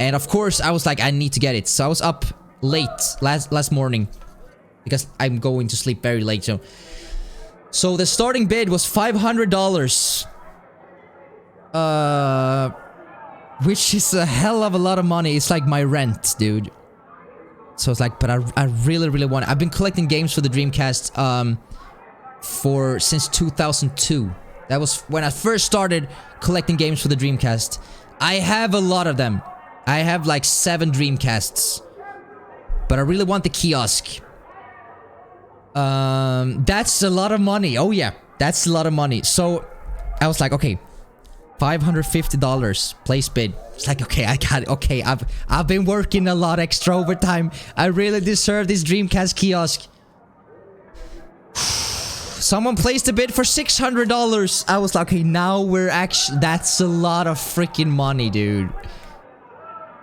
and of course I was like, I need to get it. So I was up late last morning because I'm going to sleep very late. So the starting bid was $500, which is a hell of a lot of money. It's like my rent, dude. So it's like, but I really want it. I've been collecting games for the Dreamcast since 2002. That was when I first started collecting games for the Dreamcast. I have a lot of them. I have like 7 Dreamcasts. But I really want the kiosk. That's a lot of money. Oh yeah, that's a lot of money. So I was like, okay, $550, place bid. It's like, okay, I got it. Okay, I've been working a lot extra overtime. I really deserve this Dreamcast kiosk. Someone placed a bid for $600. I was like, okay, now we're actually... That's a lot of freaking money, dude.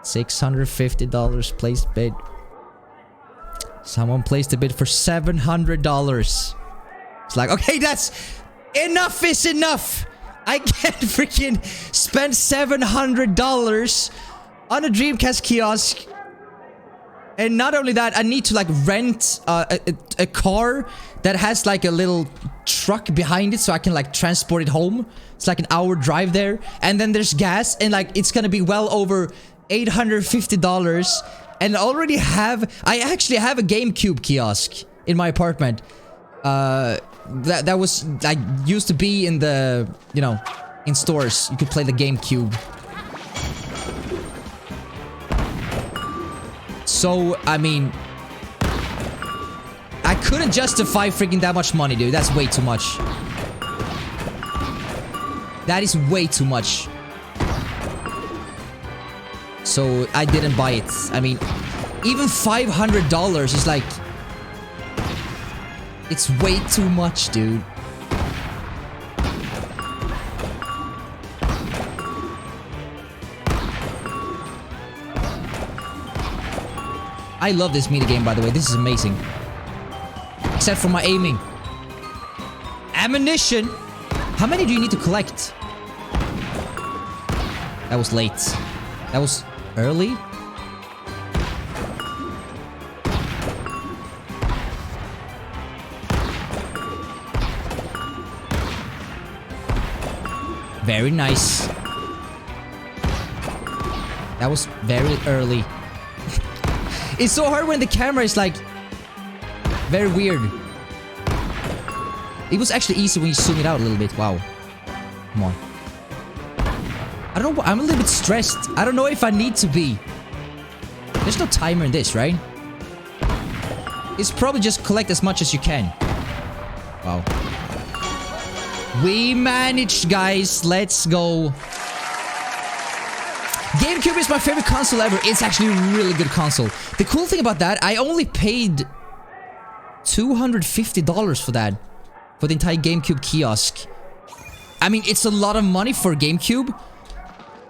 $650 placed bid. Someone placed a bid for $700. It's like, okay, that's... Enough is enough! I can't freaking spend $700 on a Dreamcast kiosk. And not only that, I need to like rent a car that has like a little truck behind it so I can like transport it home. It's like an hour drive there. And then there's gas, and like it's gonna be well over $850. And I actually have a GameCube kiosk in my apartment. That was like used to be in the, you know, in stores. You could play the GameCube. So, I mean, I couldn't justify freaking that much money, dude. That's way too much. That is way too much. So, I didn't buy it. I mean, even $500 is like... It's way too much, dude. I love this minigame, by the way. This is amazing. Except for my aiming. Ammunition? How many do you need to collect? That was late. That was early? Very nice. That was very early. It's so hard when the camera is like very weird. It was actually easy when you zoom it out a little bit. Wow. Come on. I don't know. I'm a little bit stressed. I don't know if I need to be. There's no timer in this, right? It's probably just collect as much as you can. Wow. We managed, guys. Let's go. GameCube is my favorite console ever. It's actually a really good console. The cool thing about that, I only paid $250 for that. For the entire GameCube kiosk. I mean, it's a lot of money for GameCube.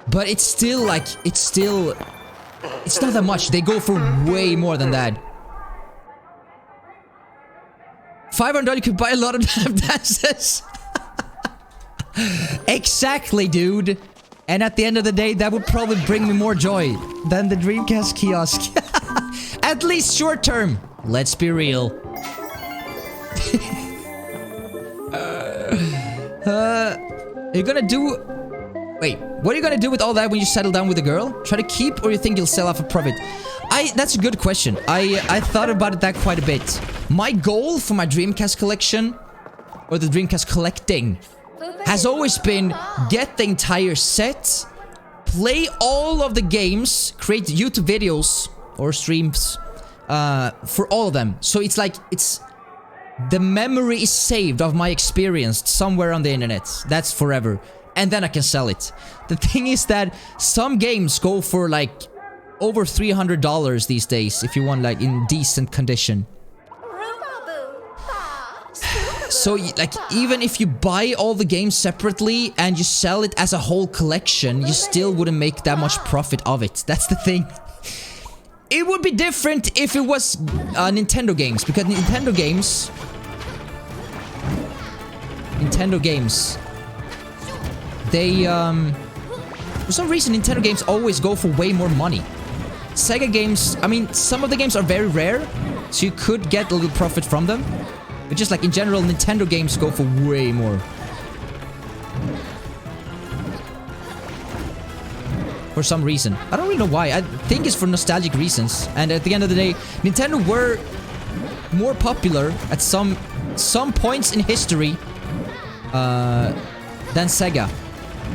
But it's still like, it's not that much. They go for way more than that. $500, you could buy a lot of damn dances. Exactly, dude. And at the end of the day, that would probably bring me more joy than the Dreamcast kiosk. At least short term. Let's be real. You're gonna do... Wait, what are you gonna do with all that when you settle down with a girl? Try to keep, or you think you'll sell off a profit? That's a good question. I thought about that quite a bit. My goal for my Dreamcast collection, or the Dreamcast collecting, has always been get the entire set, play all of the games, create YouTube videos or streams for all of them. So it's like, the memory is saved of my experience somewhere on the internet. That's forever. And then I can sell it. The thing is that some games go for like over $300 these days if you want like in decent condition. So like even if you buy all the games separately and you sell it as a whole collection, you still wouldn't make that much profit of it. That's the thing. It would be different if it was Nintendo games, because Nintendo games, they, for some reason, Nintendo games always go for way more money. Sega games, I mean, some of the games are very rare, so you could get a little profit from them. But just like in general, Nintendo games go for way more. For some reason. I don't really know why. I think it's for nostalgic reasons. And at the end of the day, Nintendo were more popular at some points in history than Sega.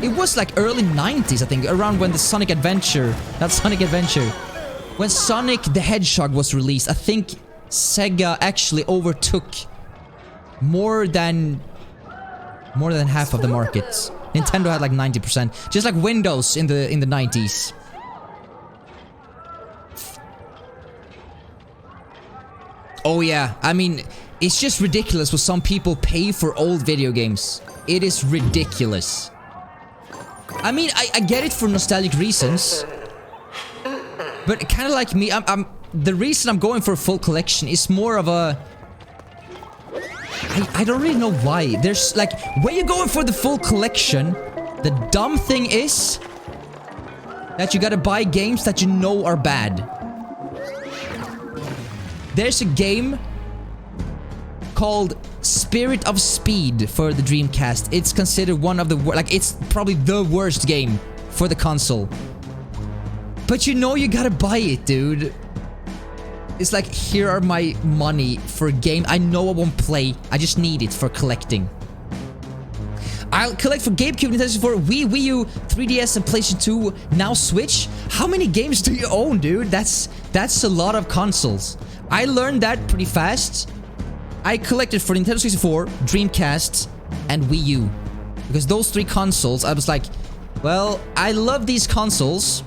It was like early 90s, I think, around when the Sonic Adventure... Not Sonic Adventure. When Sonic the Hedgehog was released, I think Sega actually overtook more than half of the market. Nintendo had like 90%. Just like Windows in the 90s. Oh yeah, I mean, it's just ridiculous what some people pay for old video games. It is ridiculous. I mean, I get it for nostalgic reasons. But kind of like me, the reason I'm going for a full collection is more of a... I don't really know why. There's like, when you're going for the full collection, the dumb thing is that you gotta buy games that you know are bad. There's a game called Spirit of Speed for the Dreamcast. It's considered one of the like, it's probably the worst game for the console. But you know you gotta buy it, dude. It's like, here are my money for a game I know I won't play. I just need it for collecting. I'll collect for GameCube, Nintendo 64, Wii U, 3DS, and PlayStation 2, now Switch. How many games do you own, dude? That's a lot of consoles. I learned that pretty fast. I collected for Nintendo 64, Dreamcast, and Wii U. Because those three consoles, I was like, well, I love these consoles.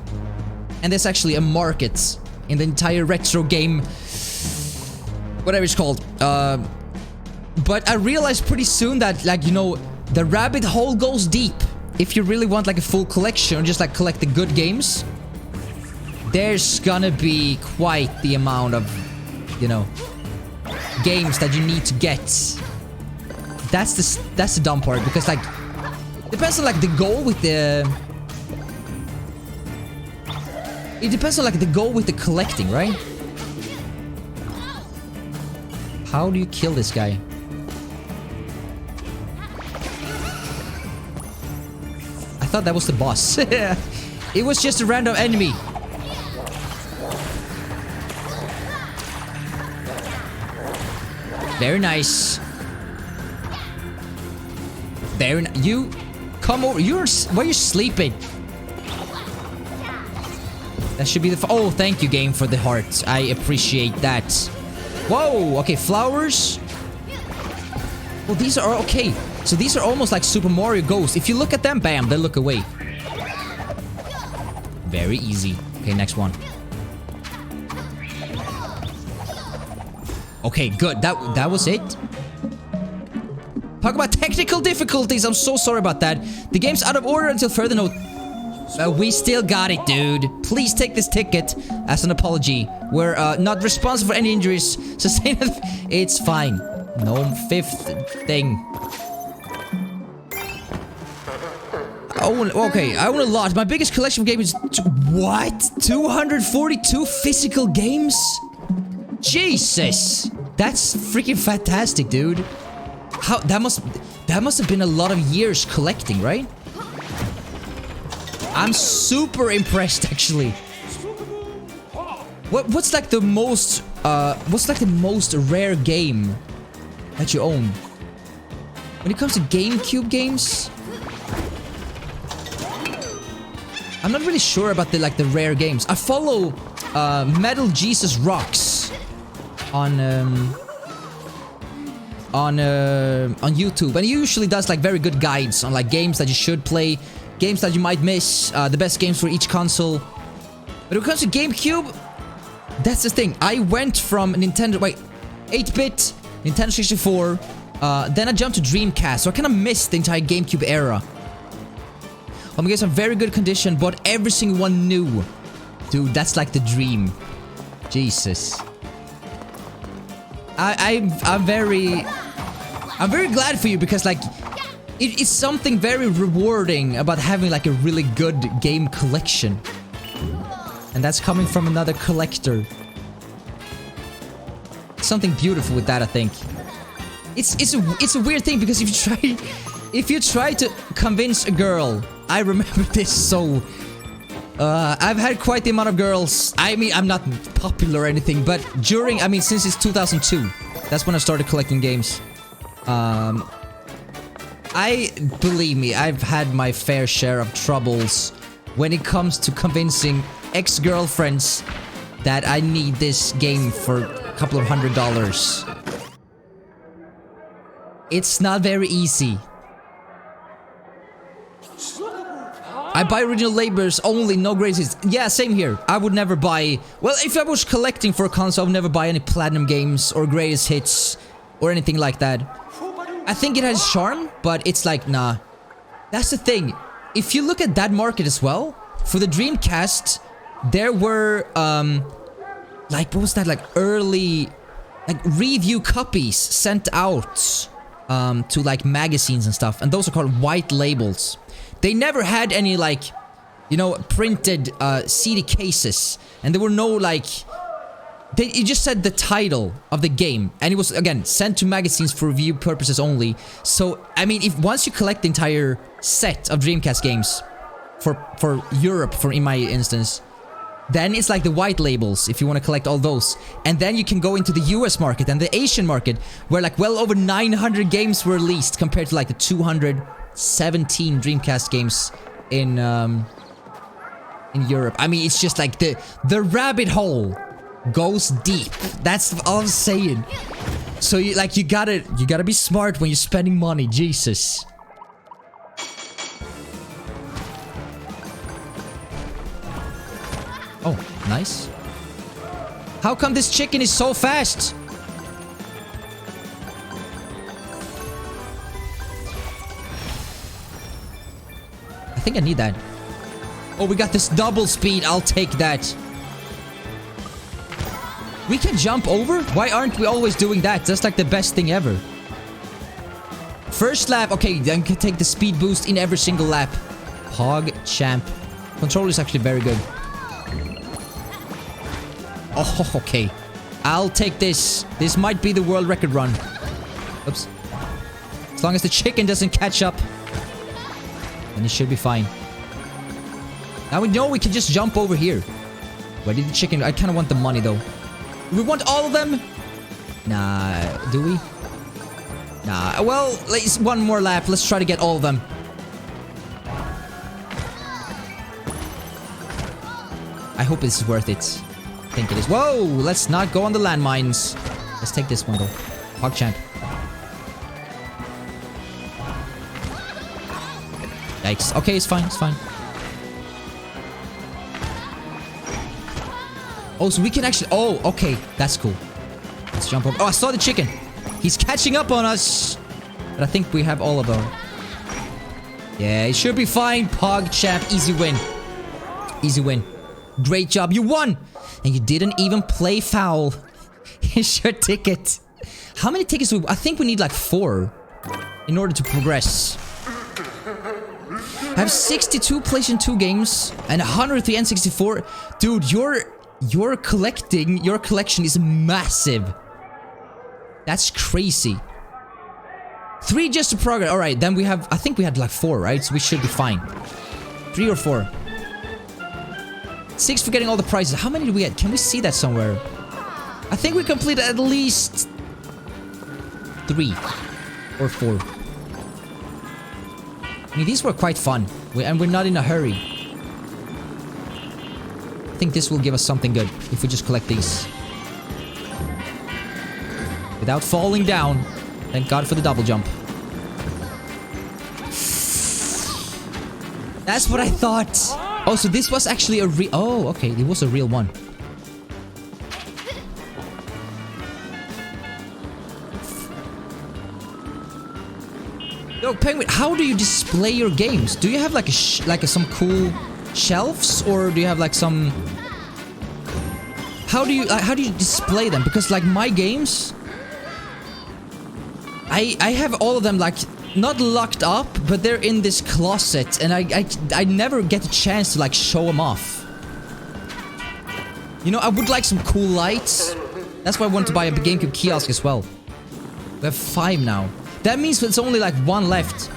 And there's actually a market in the entire retro game, whatever it's called. But I realized pretty soon that, like, you know, the rabbit hole goes deep. If you really want like a full collection or just like collect the good games, there's gonna be quite the amount of, you know, games that you need to get. That's the dumb part, because like, depends on like the goal with the... It depends on like the goal with the collecting, right? How do you kill this guy? I thought that was the boss. It was just a random enemy. Very nice. Very nice. You come over. Why are you sleeping? That should be the... Oh, thank you, game, for the heart. I appreciate that. Whoa, okay, flowers. Well, these are... Okay, so these are almost like Super Mario Ghost. If you look at them, bam, they look away. Very easy. Okay, next one. Okay, good. That was it. Talk about technical difficulties. I'm so sorry about that. The game's out of order until further note. We still got it, dude. Please take this ticket as an apology. We're not responsible for any injuries sustained. It's fine. No fifth thing. Oh, okay. I own a lot. My biggest collection of games is... What? 242 physical games? Jesus! That's freaking fantastic, dude. How... That must have been a lot of years collecting, right? I'm super impressed, actually. What's like the most... what's like the most rare game that you own? When it comes to GameCube games... I'm not really sure about the rare games. I follow Metal Jesus Rocks on YouTube, and he usually does like very good guides on like games that you should play, games that you might miss, the best games for each console. But when it comes to GameCube, that's the thing. I went from Nintendo 8-bit, Nintendo 64, then I jumped to Dreamcast, so I kind of missed the entire GameCube era. I'm getting some very good condition, but every single one new. Dude, that's like the dream. Jesus. I'm very glad for you because like it's something very rewarding about having like a really good game collection. And that's coming from another collector. Something beautiful with that, I think. It's a weird thing because if you try to convince a girl, I remember this so... I've had quite the amount of girls. I mean, I'm not popular or anything, but during... I mean, since it's 2002. That's when I started collecting games. Believe me, I've had my fair share of troubles when it comes to convincing ex-girlfriends that I need this game for a couple of $100. It's not very easy. I buy original labels only, no greatest hits. Yeah, same here. I would never buy... Well, if I was collecting for a console, I would never buy any platinum games or greatest hits or anything like that. I think it has charm, but it's like, nah. That's the thing. If you look at that market as well, for the Dreamcast, there were, like, what was that? Like, early, like, review copies sent out, to, like, magazines and stuff. And those are called white labels. They never had any, like, you know, printed CD cases. And there were no, like... It just said the title of the game. And it was, again, sent to magazines for review purposes only. So, I mean, if once you collect the entire set of Dreamcast games... For Europe, in my instance... Then it's like the white labels, if you want to collect all those. And then you can go into the US market and the Asian market, where, like, well over 900 games were released... Compared to, like, the 217 Dreamcast games in Europe. I mean, it's just like the rabbit hole goes deep. That's all I'm saying. So you gotta be smart when you're spending money. Jesus. Oh, nice. How come this chicken is so fast? I think I need that. Oh, we got this double speed. I'll take that. We can jump over? Why aren't we always doing that? That's like the best thing ever. First lap. Okay, then can take the speed boost in every single lap. Hog champ. Control is actually very good. Oh, okay. I'll take this. This might be the world record run. Oops. As long as the chicken doesn't catch up, then it should be fine. Now we know we can just jump over here. Where did the chicken... I kind of want the money, though. Do we want all of them? Nah. Do we? Nah. Well, let's one more lap. Let's try to get all of them. I I hope this is worth it. I think it is. Whoa! Let's not go on the landmines. Let's take this one, though. PogChamp. Yikes. Okay, it's fine. It's fine. Oh, so we can actually... Oh, okay. That's cool. Let's jump over. Oh, I saw the chicken. He's catching up on us. But I think we have all of them. Yeah, it should be fine. PogChamp. Easy win. Easy win. Great job. You won. And you didn't even play foul. Here's your ticket. How many tickets do we... I think we need like 4 in order to progress. I have 62 PlayStation 2 games and 103 N64. Dude, your collection is massive. That's crazy. 3 just to progress. All right, then we have... I think we had like 4, right? So we should be fine. 3 or 4. 6 for getting all the prizes. How many did we get? Can we see that somewhere? I think we completed at least 3 or 4. I mean, these were quite fun. And we're not in a hurry. I think this will give us something good if we just collect these. Without falling down. Thank God for the double jump. That's what I thought. Oh, so this was actually a real... Oh, okay. It was a real one. Yo, Penguin, how do you display your games? Do you have like some cool shelves, or do you have like some... How do you display them? Because like my games, I have all of them like not locked up, but they're in this closet, and I never get a chance to like show them off. You know, I would like some cool lights. That's why I want to buy a GameCube kiosk as well. We have 5 now. That means it's only like 1 left.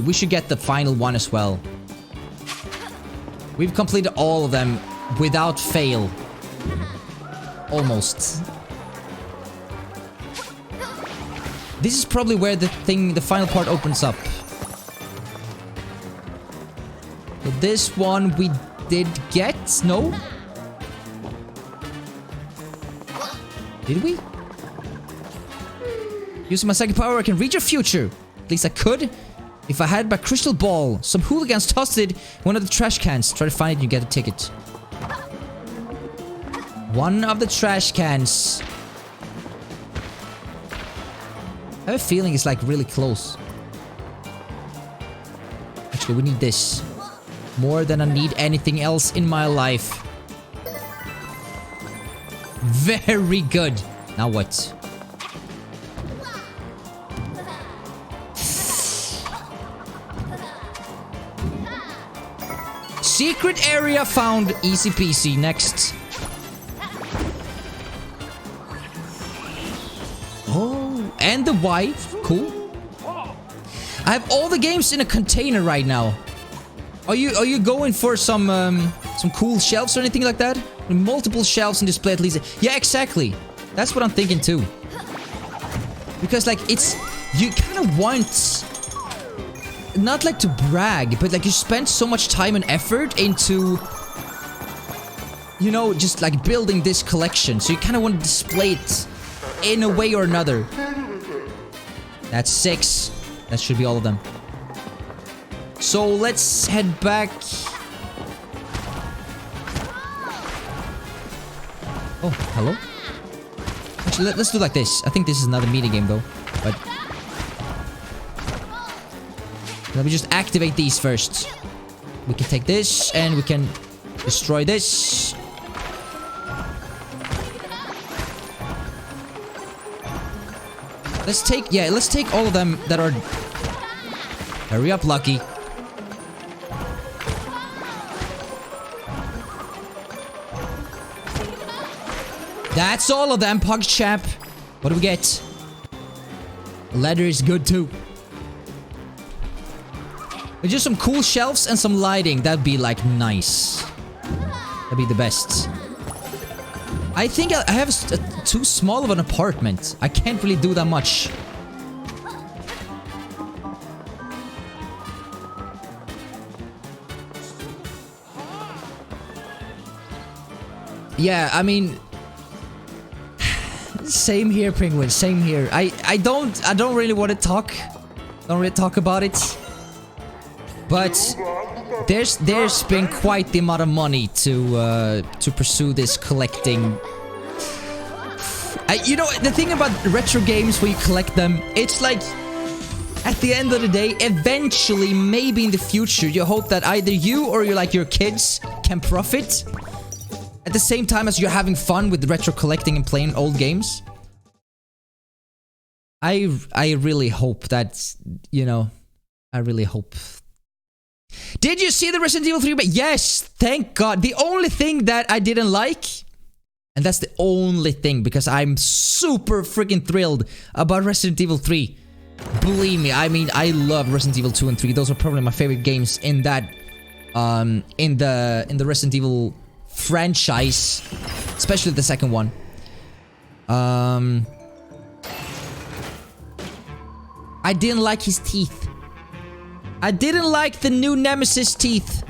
We should get the final one as well. We've completed all of them without fail. Almost. This is probably where the final part opens up. So this one we did get? No? Did we? Using my psychic power, I can read your future. At least I could. If I had my crystal ball. Some hooligans tossed it in one of the trash cans. Try to find it and you get a ticket. One of the trash cans. I have a feeling it's like really close. Actually, we need this. More than I need anything else in my life. Very good. Now what? Secret area found. Easy peasy. Next. Oh, and the wife. Cool. I have all the games in a container right now. Are you going for some cool shelves or anything like that? Multiple shelves and display at least. Yeah, exactly. That's what I'm thinking too. Because like it's, you kind of want, not like to brag, but like you spend so much time and effort into, you know, just like building this collection. So you kind of want to display it in a way or another. That's 6. That should be all of them. So let's head back. Oh, hello? Actually, let's do like this. I think this is another meeting game though. But let me just activate these first. We can take this and we can destroy this. Let's take all of them that are... Hurry up, Lucky. That's all of them, PogChamp. What do we get? Leather is good too. With just some cool shelves and some lighting, that'd be like nice. That'd be the best. I think I have too small of an apartment. I can't really do that much. yeah, I mean, same here, Penguin. Same here. I don't really want to talk. Don't really talk about it. But there's been quite the amount of money to pursue this collecting. You know, the thing about retro games when you collect them, it's like, at the end of the day, eventually, maybe in the future, you hope that either you or your kids can profit at the same time as you're having fun with retro collecting and playing old games. I really hope that, you know, I really hope. Did you see the Resident Evil 3? Yes, thank God. The only thing that I didn't like, and that's the only thing, because I'm super freaking thrilled about Resident Evil 3. Believe me, I mean, I love Resident Evil 2 and 3. Those are probably my favorite games in that, in the Resident Evil franchise, especially the second one. I didn't like his teeth. I didn't like the new Nemesis teeth.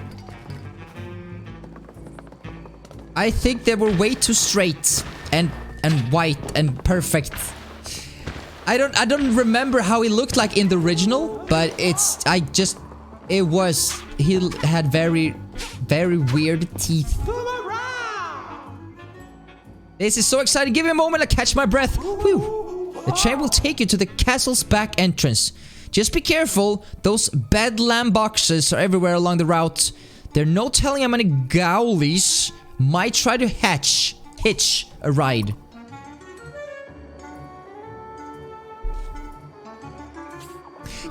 I think they were way too straight and white and perfect. I don't remember how he looked like in the original, but he had very weird teeth. This is so exciting. Give me a moment to catch my breath. Whew. The train will take you to the castle's back entrance. Just be careful. Those bedlam boxes are everywhere along the route. There's no telling how many ghoulies might try to hitch a ride.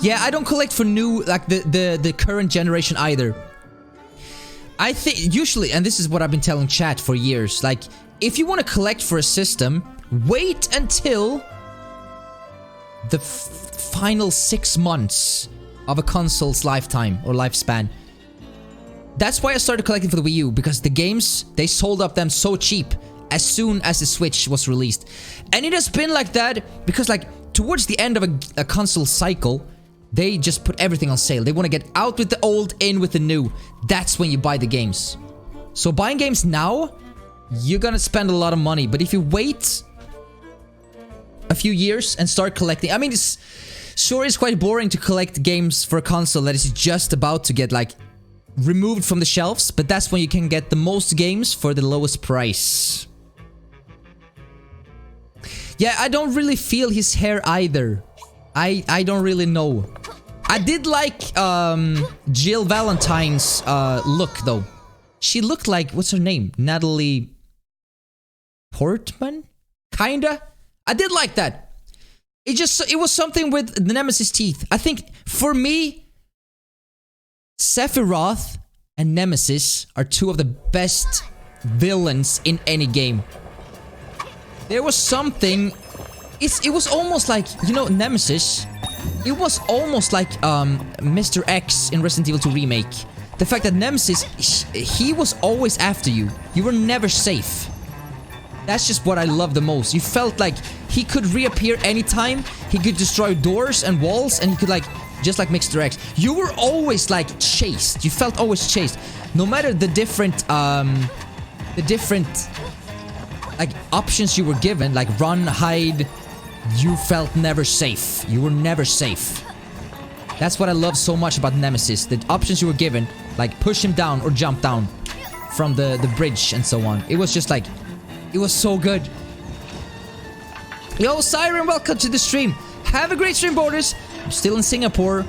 Yeah, I don't collect for new, like the current generation either. I think usually, and this is what I've been telling chat for years, like if you want to collect for a system, wait until the final 6 months of a console's lifetime or lifespan. That's why I started collecting for the Wii U, because the games, they sold up them so cheap as soon as the Switch was released. And it has been like that because, like, towards the end of a console cycle, they just put everything on sale. They want to get out with the old, in with the new. That's when you buy the games. So buying games now, you're gonna spend a lot of money. But if you wait a few years and start collecting, I mean, it's quite boring to collect games for a console that is just about to get, like, removed from the shelves, but that's when you can get the most games for the lowest price. Yeah, I don't really feel his hair either. I don't really know. I did like Jill Valentine's look though. She looked like, what's her name? Natalie Portman? Kinda. I did like that. It was something with the Nemesis teeth. I think for me, Sephiroth and Nemesis are two of the best villains in any game. There was something... It was almost like, you know, Nemesis. It was almost like Mr. X in Resident Evil 2 Remake. The fact that Nemesis, he was always after you. You were never safe. That's just what I love the most. You felt like he could reappear anytime. He could destroy doors and walls, and he could, like... Just like Mr. X. You were always, like, chased. You felt always chased. No matter the different, like, options you were given, like run, hide, you felt never safe. You were never safe. That's what I love so much about Nemesis. The options you were given, like push him down or jump down from the bridge and so on. It was just like, it was so good. Yo, Siren, welcome to the stream. Have a great stream, Bodus. I'm still in Singapore.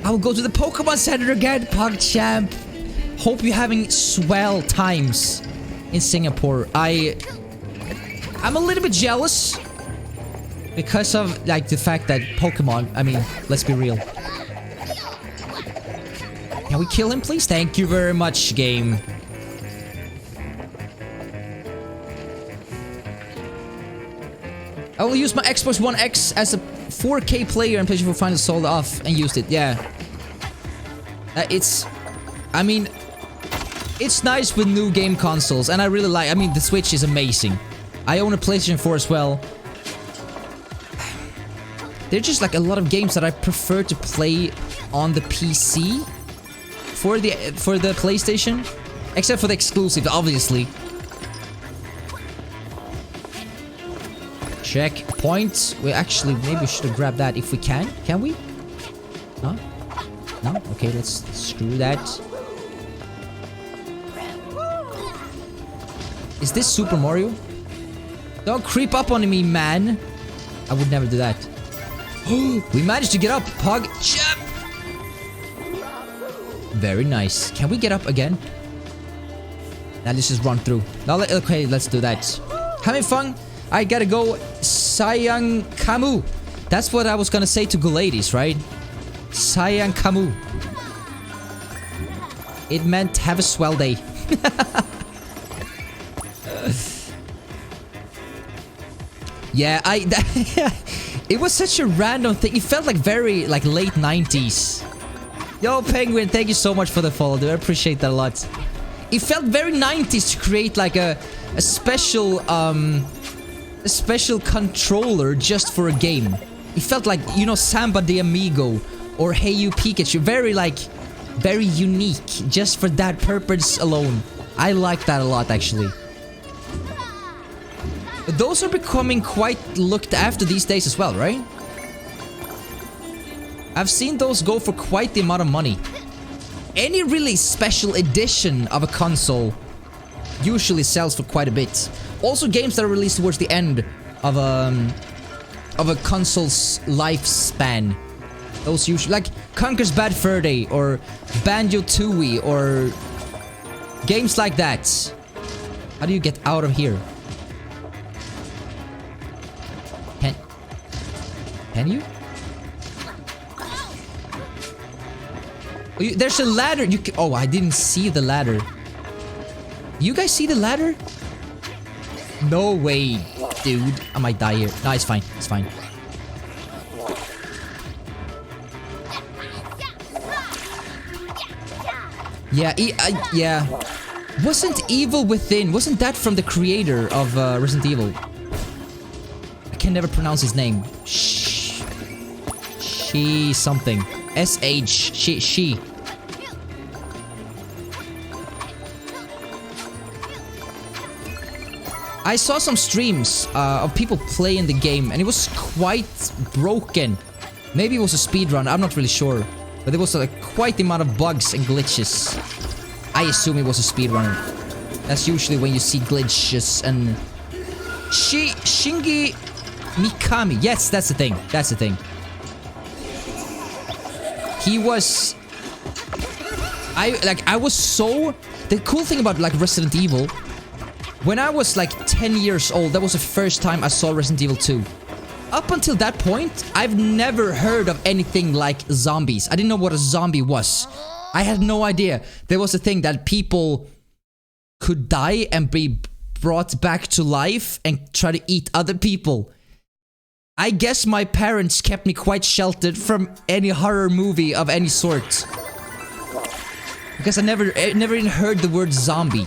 I will go to the Pokemon Center again, PogChamp. Hope you're having swell times in Singapore. I'm a little bit jealous because of, like, the fact that Pokemon, I mean, let's be real. Can we kill him, please? Thank you very much, game. I will use my Xbox One X as a 4K player and PlayStation 4 finally sold off and used it. Yeah. I mean, it's nice with new game consoles, and I really like, I mean, the Switch is amazing. I own a PlayStation 4 as well. There's just, like, a lot of games that I prefer to play on the PC for the PlayStation, except for the exclusives, obviously. Checkpoint. We actually maybe should have grabbed that if we can. Can we? No? No? Okay, let's screw that. Is this Super Mario? Don't creep up on me, man. I would never do that. We managed to get up. Pog. Jump. Very nice. Can we get up again? Now let's just run through. Now, okay, let's do that. Having fun. I gotta go. Sayang kamu. That's what I was gonna say to Gulades, right? Sayang kamu. It meant have a swell day. Yeah, it was such a random thing. It felt like very like late 90s. Yo, Penguin, thank you so much for the follow, dude. I appreciate that a lot. It felt very 90s to create like a special controller just for a game. It felt like, you know, Samba de Amigo or Hey You Pikachu. Very unique just for that purpose alone. I like that a lot, actually. Those are becoming quite looked after these days as well, right? I've seen those go for quite the amount of money. Any really special edition of a console usually sells for quite a bit. Also, games that are released towards the end of a console's lifespan. Those usually, like Conker's Bad Fur Day or Banjo-Tooie or games like that. How do you get out of here? Can you? Oh, there's a ladder. Oh, I didn't see the ladder. You guys see the ladder? No way, dude. I might die here. No, it's fine. It's fine. Yeah, yeah. Wasn't Evil Within? Wasn't that from the creator of Resident Evil? I can never pronounce his name. She something. SH. She. I saw some streams of people playing the game and it was quite broken. Maybe it was a speedrun, I'm not really sure. But there was quite the amount of bugs and glitches. I assume it was a speedrunner. That's usually when you see glitches and... Shingi Mikami. Yes, that's the thing. That's the thing. He was... I was so... The cool thing about like Resident Evil... When I was like 10 years old, that was the first time I saw Resident Evil 2. Up until that point, I've never heard of anything like zombies. I didn't know what a zombie was. I had no idea. There was a thing that people could die and be brought back to life and try to eat other people. I guess my parents kept me quite sheltered from any horror movie of any sort. Because I never even heard the word zombie.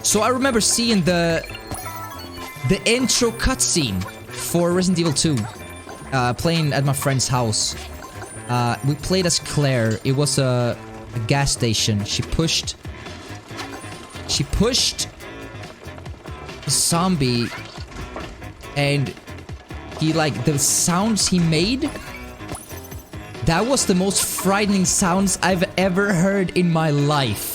So I remember seeing the intro cutscene for Resident Evil 2, playing at my friend's house. We played as Claire. It was a gas station. She pushed the zombie, and he like the sounds he made. That was the most frightening sounds I've ever heard in my life.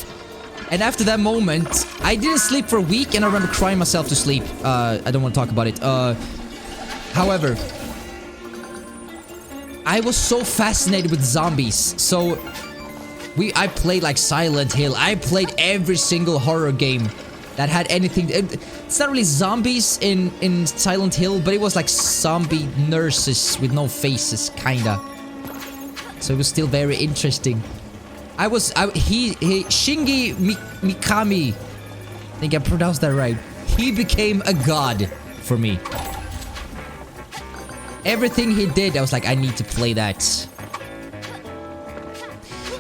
And after that moment, I didn't sleep for a week, and I remember crying myself to sleep. I don't want to talk about it. However, I was so fascinated with zombies. So, I played like Silent Hill. I played every single horror game that had anything. It's not really zombies in Silent Hill, but it was like zombie nurses with no faces, kinda. So it was still very interesting. Shingi Mikami, I think I pronounced that right. He became a god for me. Everything he did, I was like, I need to play that.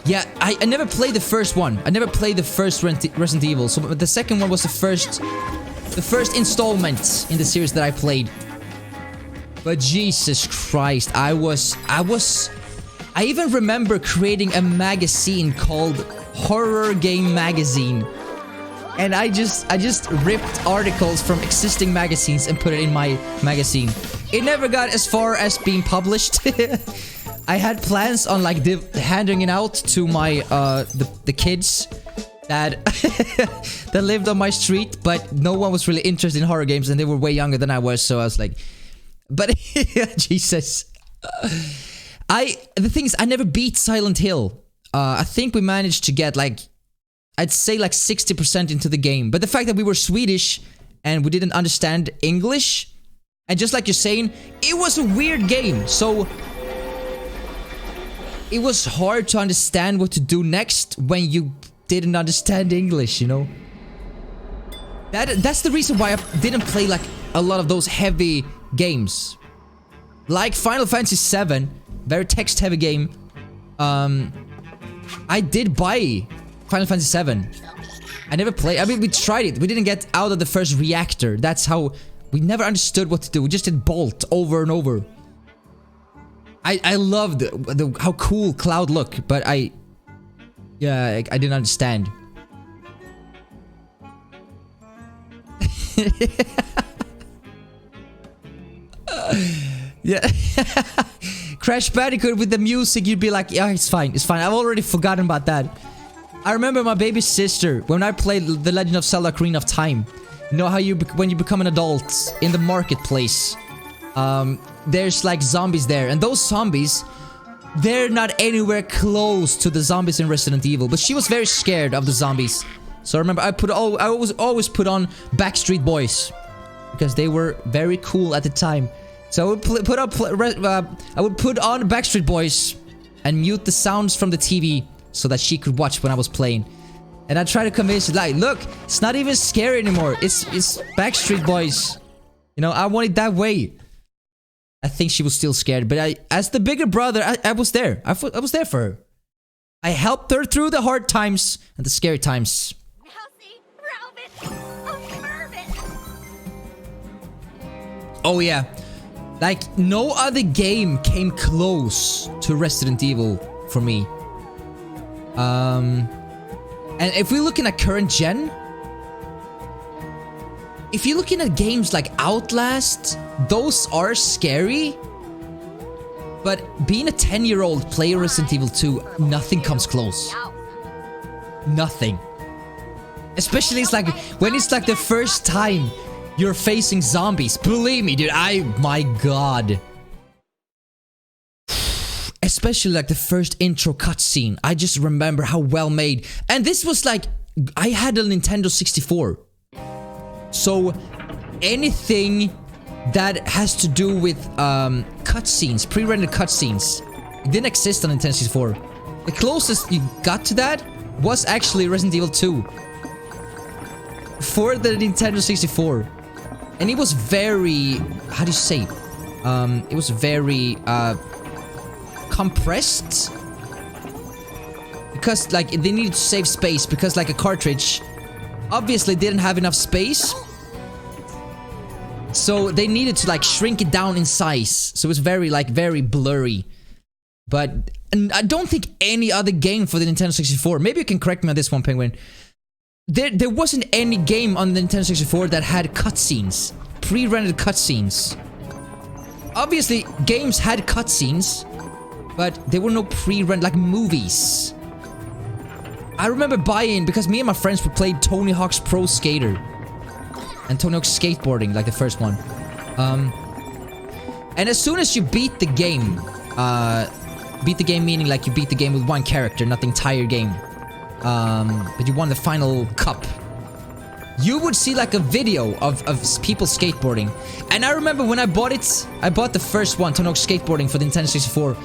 Yeah, I never played the first one. I never played the first Resident Evil. So the second one was the first installment in the series that I played. But Jesus Christ, I even remember creating a magazine called Horror Game Magazine. And I just ripped articles from existing magazines and put it in my magazine. It never got as far as being published. I had plans on like handing it out to my the kids that that lived on my street, but no one was really interested in horror games, and they were way younger than I was. So I was like, but Jesus. The thing is, I never beat Silent Hill. I think we managed to get like, I'd say like 60% into the game. But the fact that we were Swedish and we didn't understand English, and just like you're saying, it was a weird game. So it was hard to understand what to do next when you didn't understand English, you know? That's the reason why I didn't play like a lot of those heavy games. Like Final Fantasy VII, very text-heavy game. I did buy Final Fantasy VII. I never played. I mean, we tried it. We didn't get out of the first reactor. That's how we never understood what to do. We just did Bolt over and over. I loved how cool Cloud looked, but I didn't understand. Yeah. Crash Bandicoot with the music, you'd be like, yeah, it's fine, it's fine. I've already forgotten about that. I remember my baby sister, when I played The Legend of Zelda Ocarina of Time. You know how when you become an adult in the marketplace, there's like zombies there. And those zombies, they're not anywhere close to the zombies in Resident Evil. But she was very scared of the zombies. So I remember I always put on Backstreet Boys, because they were very cool at the time. So I would put on Backstreet Boys and mute the sounds from the TV so that she could watch when I was playing. And I tried to convince her, like, look, it's not even scary anymore. It's Backstreet Boys. You know, I want it that way. I think she was still scared, but as the bigger brother, I was there. I was there for her. I helped her through the hard times and the scary times. Oh yeah. Like, no other game came close to Resident Evil for me. And if we're looking at current gen, if you're looking at games like Outlast, those are scary. But being a 10-year-old playing Resident Evil 2, nothing comes close. Nothing. Especially it's like when it's like the first time you're facing zombies. Believe me, dude, my god. Especially like the first intro cutscene. I just remember how well made. And this was like, I had a Nintendo 64. So anything that has to do with cutscenes, pre-rendered cutscenes, it didn't exist on Nintendo 64. The closest you got to that was actually Resident Evil 2 for the Nintendo 64. And it was very, how do you say? It was very compressed, because like they needed to save space, because like a cartridge obviously didn't have enough space, so they needed to like shrink it down in size. So it was very blurry. But I don't think any other game for the Nintendo 64, maybe you can correct me on this one, Penguin, there wasn't any game on the Nintendo 64 that had cutscenes, pre-rendered cutscenes. Obviously games had cutscenes, but there were no pre-rendered, like movies. I remember buying, because me and my friends would play Tony Hawk's Pro Skater and Tony Hawk's Skateboarding, like the first one. And as soon as you beat the game meaning like you beat the game with one character, not the entire game, but you won the final cup, you would see like a video of people skateboarding. And I remember when I bought it, I bought the first one, Tony Hawk's Skateboarding, for the Nintendo 64.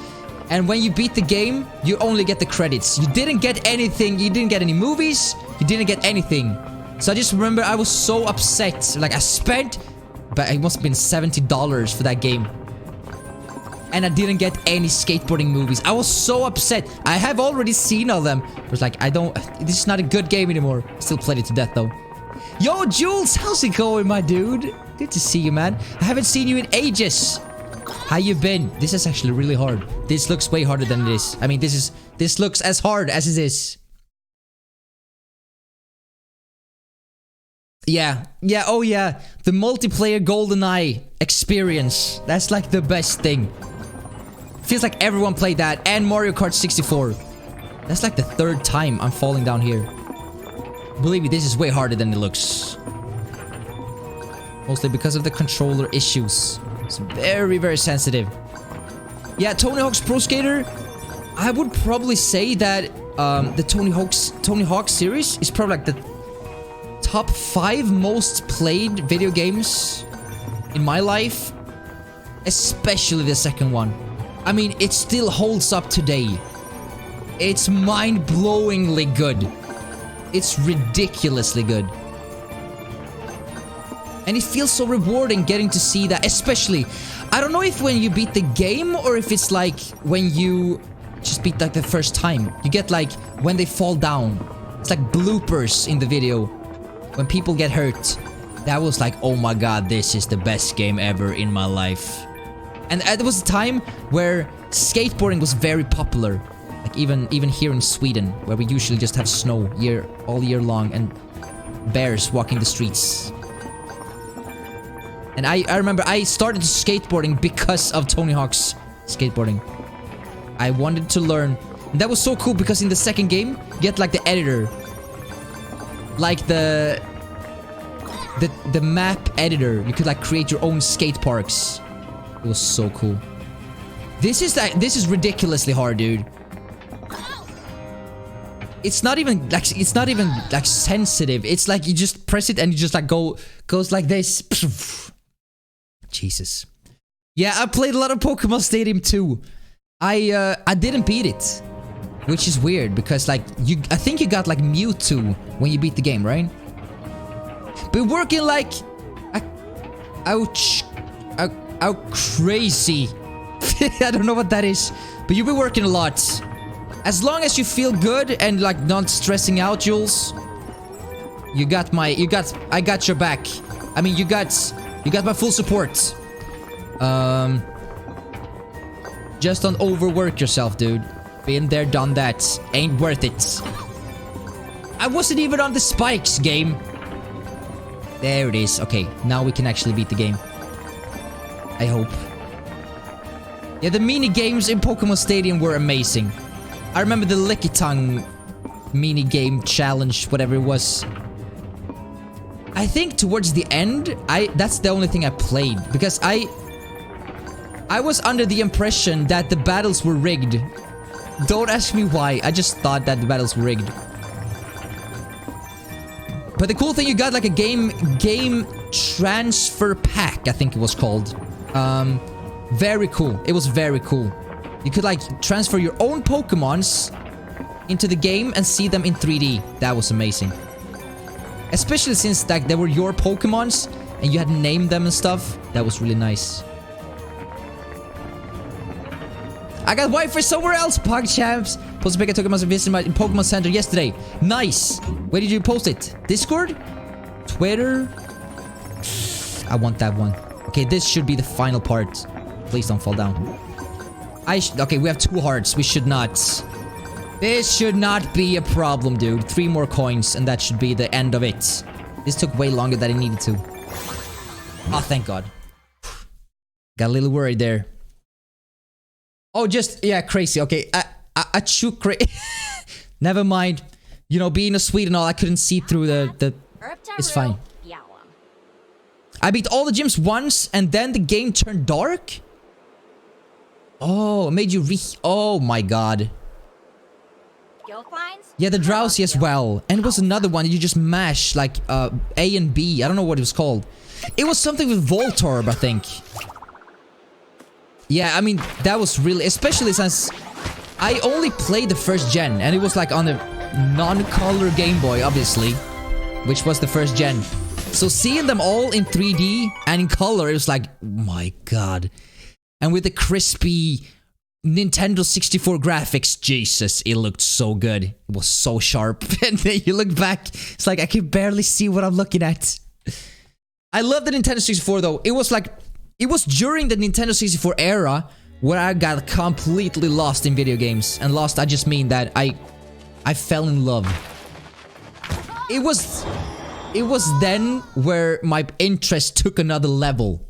And when you beat the game, you only get the credits. You didn't get anything. You didn't get any movies. You didn't get anything. So I just remember I was so upset. Like I spent, but it must have been $70 for that game. And I didn't get any skateboarding movies. I was so upset. I have already seen all them. I was like, this is not a good game anymore. Still played it to death though. Yo, Jules, how's it going, my dude? Good to see you, man. I haven't seen you in ages. How you been? This is actually really hard. This looks way harder than it is. I mean, this looks as hard as it is. Yeah, oh yeah. The multiplayer GoldenEye experience. That's like the best thing. Feels like everyone played that. And Mario Kart 64. That's like the 3rd time I'm falling down here. Believe me, this is way harder than it looks. Mostly because of the controller issues. It's very, very sensitive. Yeah, Tony Hawk's Pro Skater. I would probably say that the Tony Hawk series is probably like the top 5 most played video games in my life. Especially the second one. I mean, it still holds up today. It's mind-blowingly good. It's ridiculously good. And it feels so rewarding getting to see that, especially, I don't know if when you beat the game or if it's like when you just beat like the first time. You get like when they fall down. It's like bloopers in the video. When people get hurt. That was like, oh my god, this is the best game ever in my life. And there was a time where skateboarding was very popular. Like even here in Sweden, where we usually just have snow all year long and bears walking the streets. And I remember I started skateboarding because of Tony Hawk's skateboarding. I wanted to learn. And that was so cool because in the second game, you get like the editor. Like the map editor. You could like create your own skate parks. It was so cool. This is ridiculously hard, dude. It's not even like sensitive. It's like you just press it and you just like goes like this. Jesus. Yeah, I played a lot of Pokemon Stadium too. I didn't beat it, which is weird because like I think you got like Mewtwo when you beat the game, right? But working like ouch, crazy. I don't know what that is, but you've been working a lot. As long as you feel good and like not stressing out, Jules, I got your back. I mean, you got my full support. Just don't overwork yourself, dude. Been there, done that. Ain't worth it. I wasn't even on the spikes game. There it is. Okay, now we can actually beat the game. I hope. Yeah, the mini games in Pokemon Stadium were amazing. I remember the Licky Tongue mini game challenge, whatever it was. I think towards the end, that's the only thing I played because I was under the impression that the battles were rigged. Don't ask me why. I just thought that the battles were rigged. But the cool thing, you got like a game transfer pack, I think it was called. Very cool. It was very cool. You could like transfer your own Pokemons into the game and see them in 3D. That was amazing. Especially since like they were your Pokemons and you had named them and stuff. That was really nice. I got Wi-Fi somewhere else, PogChamps. Posted a pic I took a visit in Pokemon Center yesterday. Nice. Where did you post it? Discord? Twitter? I want that one. Okay, this should be the final part. Please don't fall down. Okay, we have 2 hearts. We should not. This should not be a problem, dude. 3 more coins, and that should be the end of it. This took way longer than it needed to. Oh, thank God. Got a little worried there. Oh, just, yeah, crazy. Okay, I shoot crazy. Never mind. You know, being a Swede and all, I couldn't see through the... It's fine. I beat all the gyms once, and then the game turned dark? Oh, it made you oh my god. Yeah, the drowsy as well. And it was another one, you just mash, like, A and B. I don't know what it was called. It was something with Voltorb, I think. Yeah, I mean, that was really... Especially since I only played the first gen, and it was like on a non-color Game Boy, obviously. Which was the first gen. So seeing them all in 3D and in color, it was like, oh my god. And with the crispy Nintendo 64 graphics, Jesus, it looked so good. It was so sharp. And then you look back, it's like I can barely see what I'm looking at. I love the Nintendo 64 though. It was like, it was during the Nintendo 64 era where I got completely lost in video games. And lost, I just mean that I fell in love. It It was then where my interest took another level.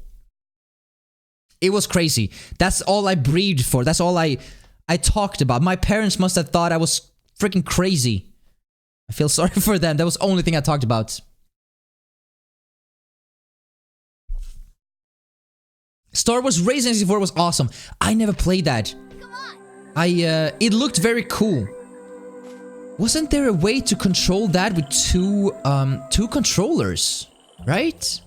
It was crazy. That's all I breathed for. That's all I talked about. My parents must have thought I was freaking crazy. I feel sorry for them. That was the only thing I talked about. Star Wars Racing 64 was awesome. I never played that. It looked very cool. Wasn't there a way to control that with two controllers, right?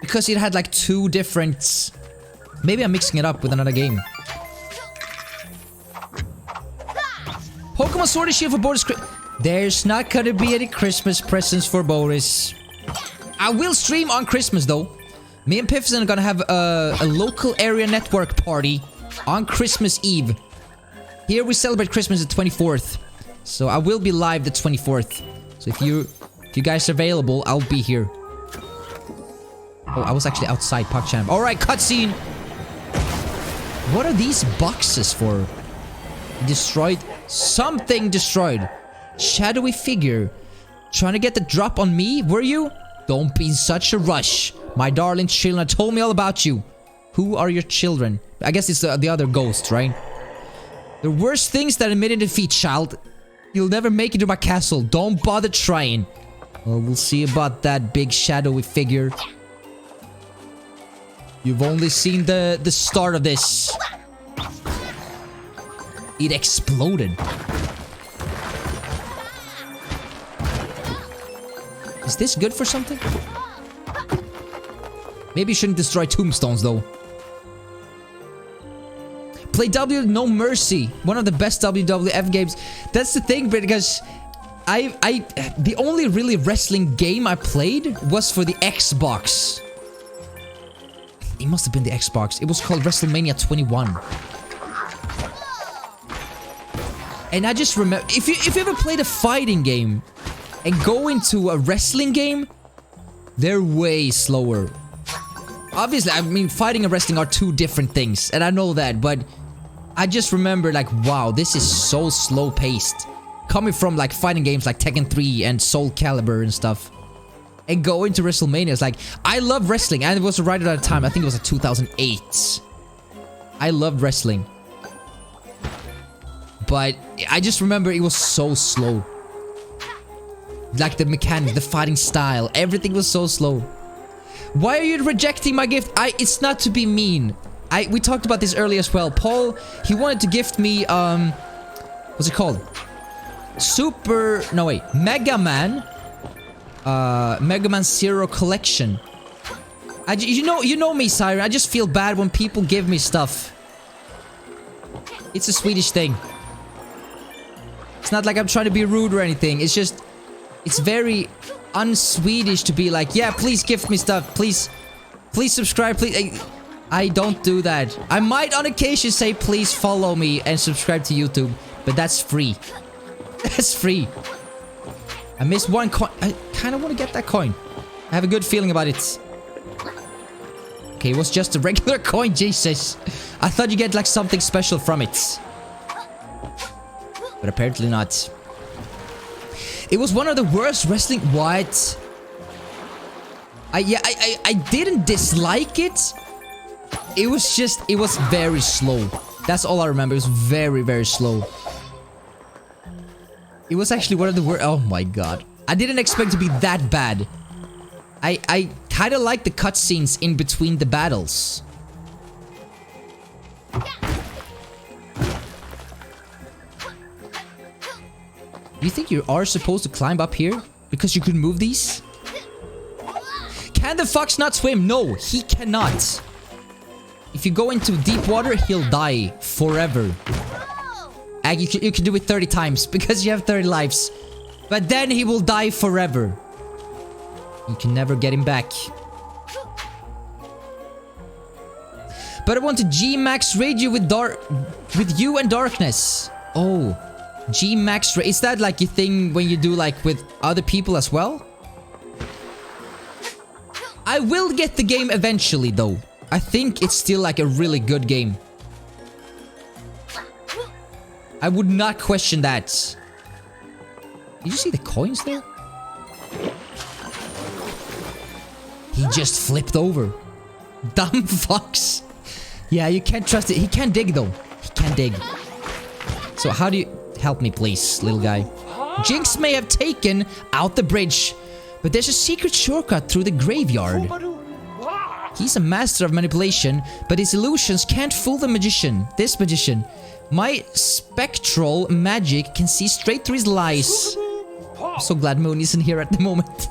Because it had like two different... Maybe I'm mixing it up with another game. Pokemon Sword and Shield for Bodus. There's not gonna be any Christmas presents for Bodus. I will stream on Christmas though. Me and Piffson are gonna have a local area network party on Christmas Eve. Here we celebrate Christmas the 24th. So I will be live the 24th. So if you guys are available, I'll be here. Oh, I was actually outside PogChamp. Alright, cutscene! What are these boxes for? Destroyed. Something destroyed. Shadowy figure. Trying to get the drop on me, were you? Don't be in such a rush. My darling children told me all about you. Who are your children? I guess it's the other ghost, right? The worst things that admit in defeat, child. You'll never make it to my castle. Don't bother trying. Well, we'll see about that big shadowy figure. You've only seen the start of this. It exploded. Is this good for something? Maybe you shouldn't destroy tombstones though. Play W No Mercy. One of the best WWF games. That's the thing, because the only really wrestling game I played was for the Xbox. It must have been the Xbox. It was called WrestleMania 21. And I just remember, if you ever played a fighting game and go into a wrestling game, they're way slower. Obviously, I mean, fighting and wrestling are two different things, and I know that, but I just remember like, wow, this is so slow paced. Coming from like fighting games like Tekken 3 and Soul Calibur and stuff. And go into WrestleMania, it's like, I love wrestling, and it was right at that time, I think it was like 2008. I loved wrestling. But I just remember it was so slow. Like the mechanics, the fighting style, everything was so slow. Why are you rejecting my gift? It's not to be mean. We talked about this earlier as well. Paul, he wanted to gift me, what's it called? Mega Man Zero Collection. You know me, Siren. I just feel bad when people give me stuff. It's a Swedish thing. It's not like I'm trying to be rude or anything. It's just, it's very un-Swedish to be like, yeah, please gift me stuff. Please subscribe, please. I don't do that. I might on occasion say, please follow me and subscribe to YouTube. But that's free. That's free. I missed one coin. I kind of want to get that coin. I have a good feeling about it. Okay, it was just a regular coin, Jesus. I thought you get like something special from it. But apparently not. It was one of the worst wrestling... What? I didn't dislike it. It was just... It was very slow. That's all I remember. It was very, very slow. It was actually one of the worst... Oh my god. I didn't expect it to be that bad. I kind of like the cutscenes in between the battles. Do you think you are supposed to climb up here? Because you could move these? Can the fox not swim? No, he cannot. If you go into deep water, he'll die forever. And you can do it 30 times because you have 30 lives. But then he will die forever. You can never get him back. But I want to G-Max raid you with you and darkness. Oh, G-Max raid. Is that like a thing when you do like with other people as well? I will get the game eventually though. I think it's still like a really good game. I would not question that. Did you see the coins there? He just flipped over. Dumb fucks. Yeah, you can't trust it. He can't dig though. He can't dig. So how do you... Help me please, little guy. Jinx may have taken out the bridge, but there's a secret shortcut through the graveyard. He's a master of manipulation, but his illusions can't fool the magician. This magician. My spectral magic can see straight through his lies. I'm so glad Moon isn't here at the moment.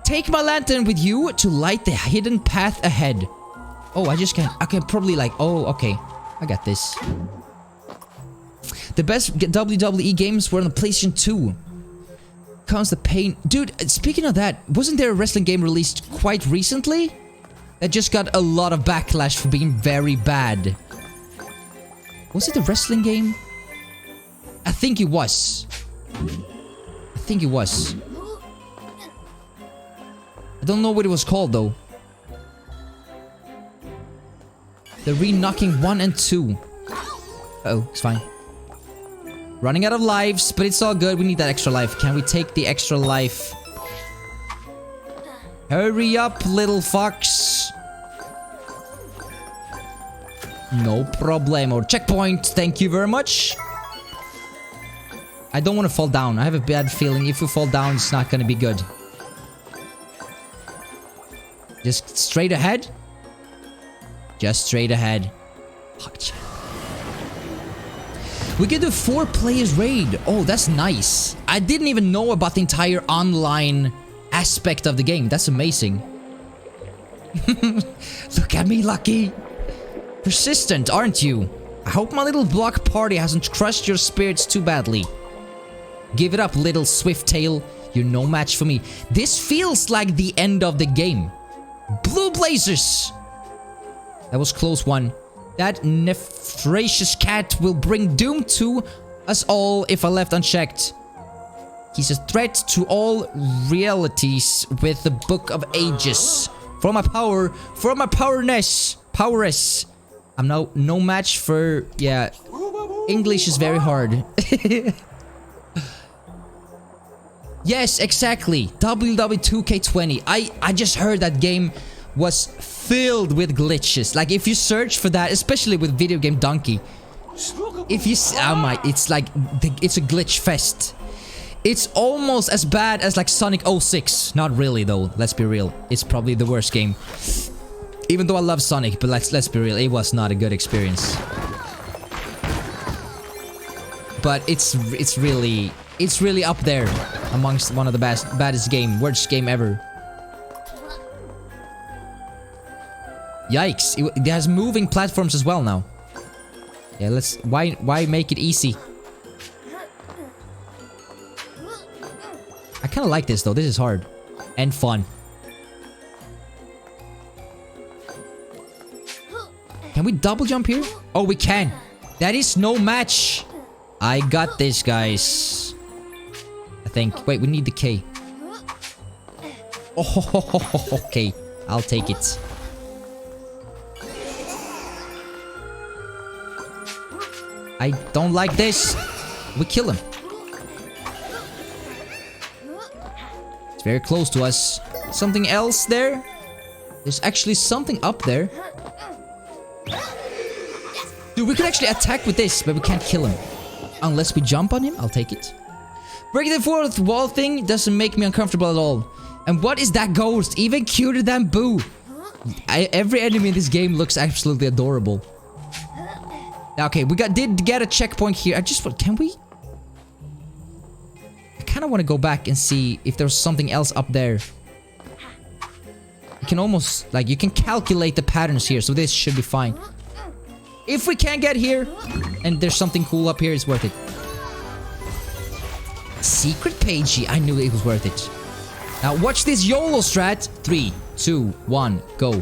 Take my lantern with you to light the hidden path ahead. Oh, I can probably like... Oh, okay. I got this. The best WWE games were on the PlayStation 2. Comes the pain... Dude, speaking of that, wasn't there a wrestling game released quite recently? That just got a lot of backlash for being very bad. Was it a wrestling game? I think it was. I think it was. I don't know what it was called though. The re-knocking 1 and 2. Uh-oh, it's fine. Running out of lives, but it's all good. We need that extra life. Can we take the extra life? Hurry up, little fox. No problemo. Checkpoint. Thank you very much. I don't want to fall down. I have a bad feeling if we fall down, it's not going to be good. Just straight ahead. Just straight ahead. Fuck. We can do 4 players raid. Oh, that's nice. I didn't even know about the entire online aspect of the game. That's amazing. Look at me, Lucky. Persistent, aren't you? I hope my little block party hasn't crushed your spirits too badly. Give it up, little swift tail. You're no match for me. This feels like the end of the game. Blue blazers. That was close one. That nefarious cat will bring doom to us all if I left unchecked. He's a threat to all realities with the Book of Ages. For my powerness. I'm no match for... Yeah. English is very hard. Yes, exactly. WW2K20. I just heard that game was filled with glitches. Like if you search for that, especially with Video Game Donkey, if you oh my, it's like it's a glitch fest. It's almost as bad as like Sonic 06. Not really though. Let's be real. It's probably the worst game. Even though I love Sonic, but let's be real. It was not a good experience. But it's really up there amongst one of the worst game ever. Yikes, it has moving platforms as well now. Yeah, why make it easy? I kind of like this though. This is hard and fun. Can we double jump here? Oh, we can. That is no match. I got this, guys. I think. Wait, we need the K. Oh, okay. I'll take it. I don't like this. We kill him. It's very close to us. Something else there? There's actually something up there. Dude, we can actually attack with this, but we can't kill him. Unless we jump on him, I'll take it. Breaking the fourth wall thing doesn't make me uncomfortable at all. And what is that ghost? Even cuter than Boo. Every enemy in this game looks absolutely adorable. Okay, we did get a checkpoint here. Can we? I kind of want to go back and see if there's something else up there. You can almost, like, you can calculate the patterns here, so this should be fine. If we can't get here, and there's something cool up here, it's worth it. Secret pagey, I knew it was worth it. Now watch this YOLO strat. 3, 2, 1, go.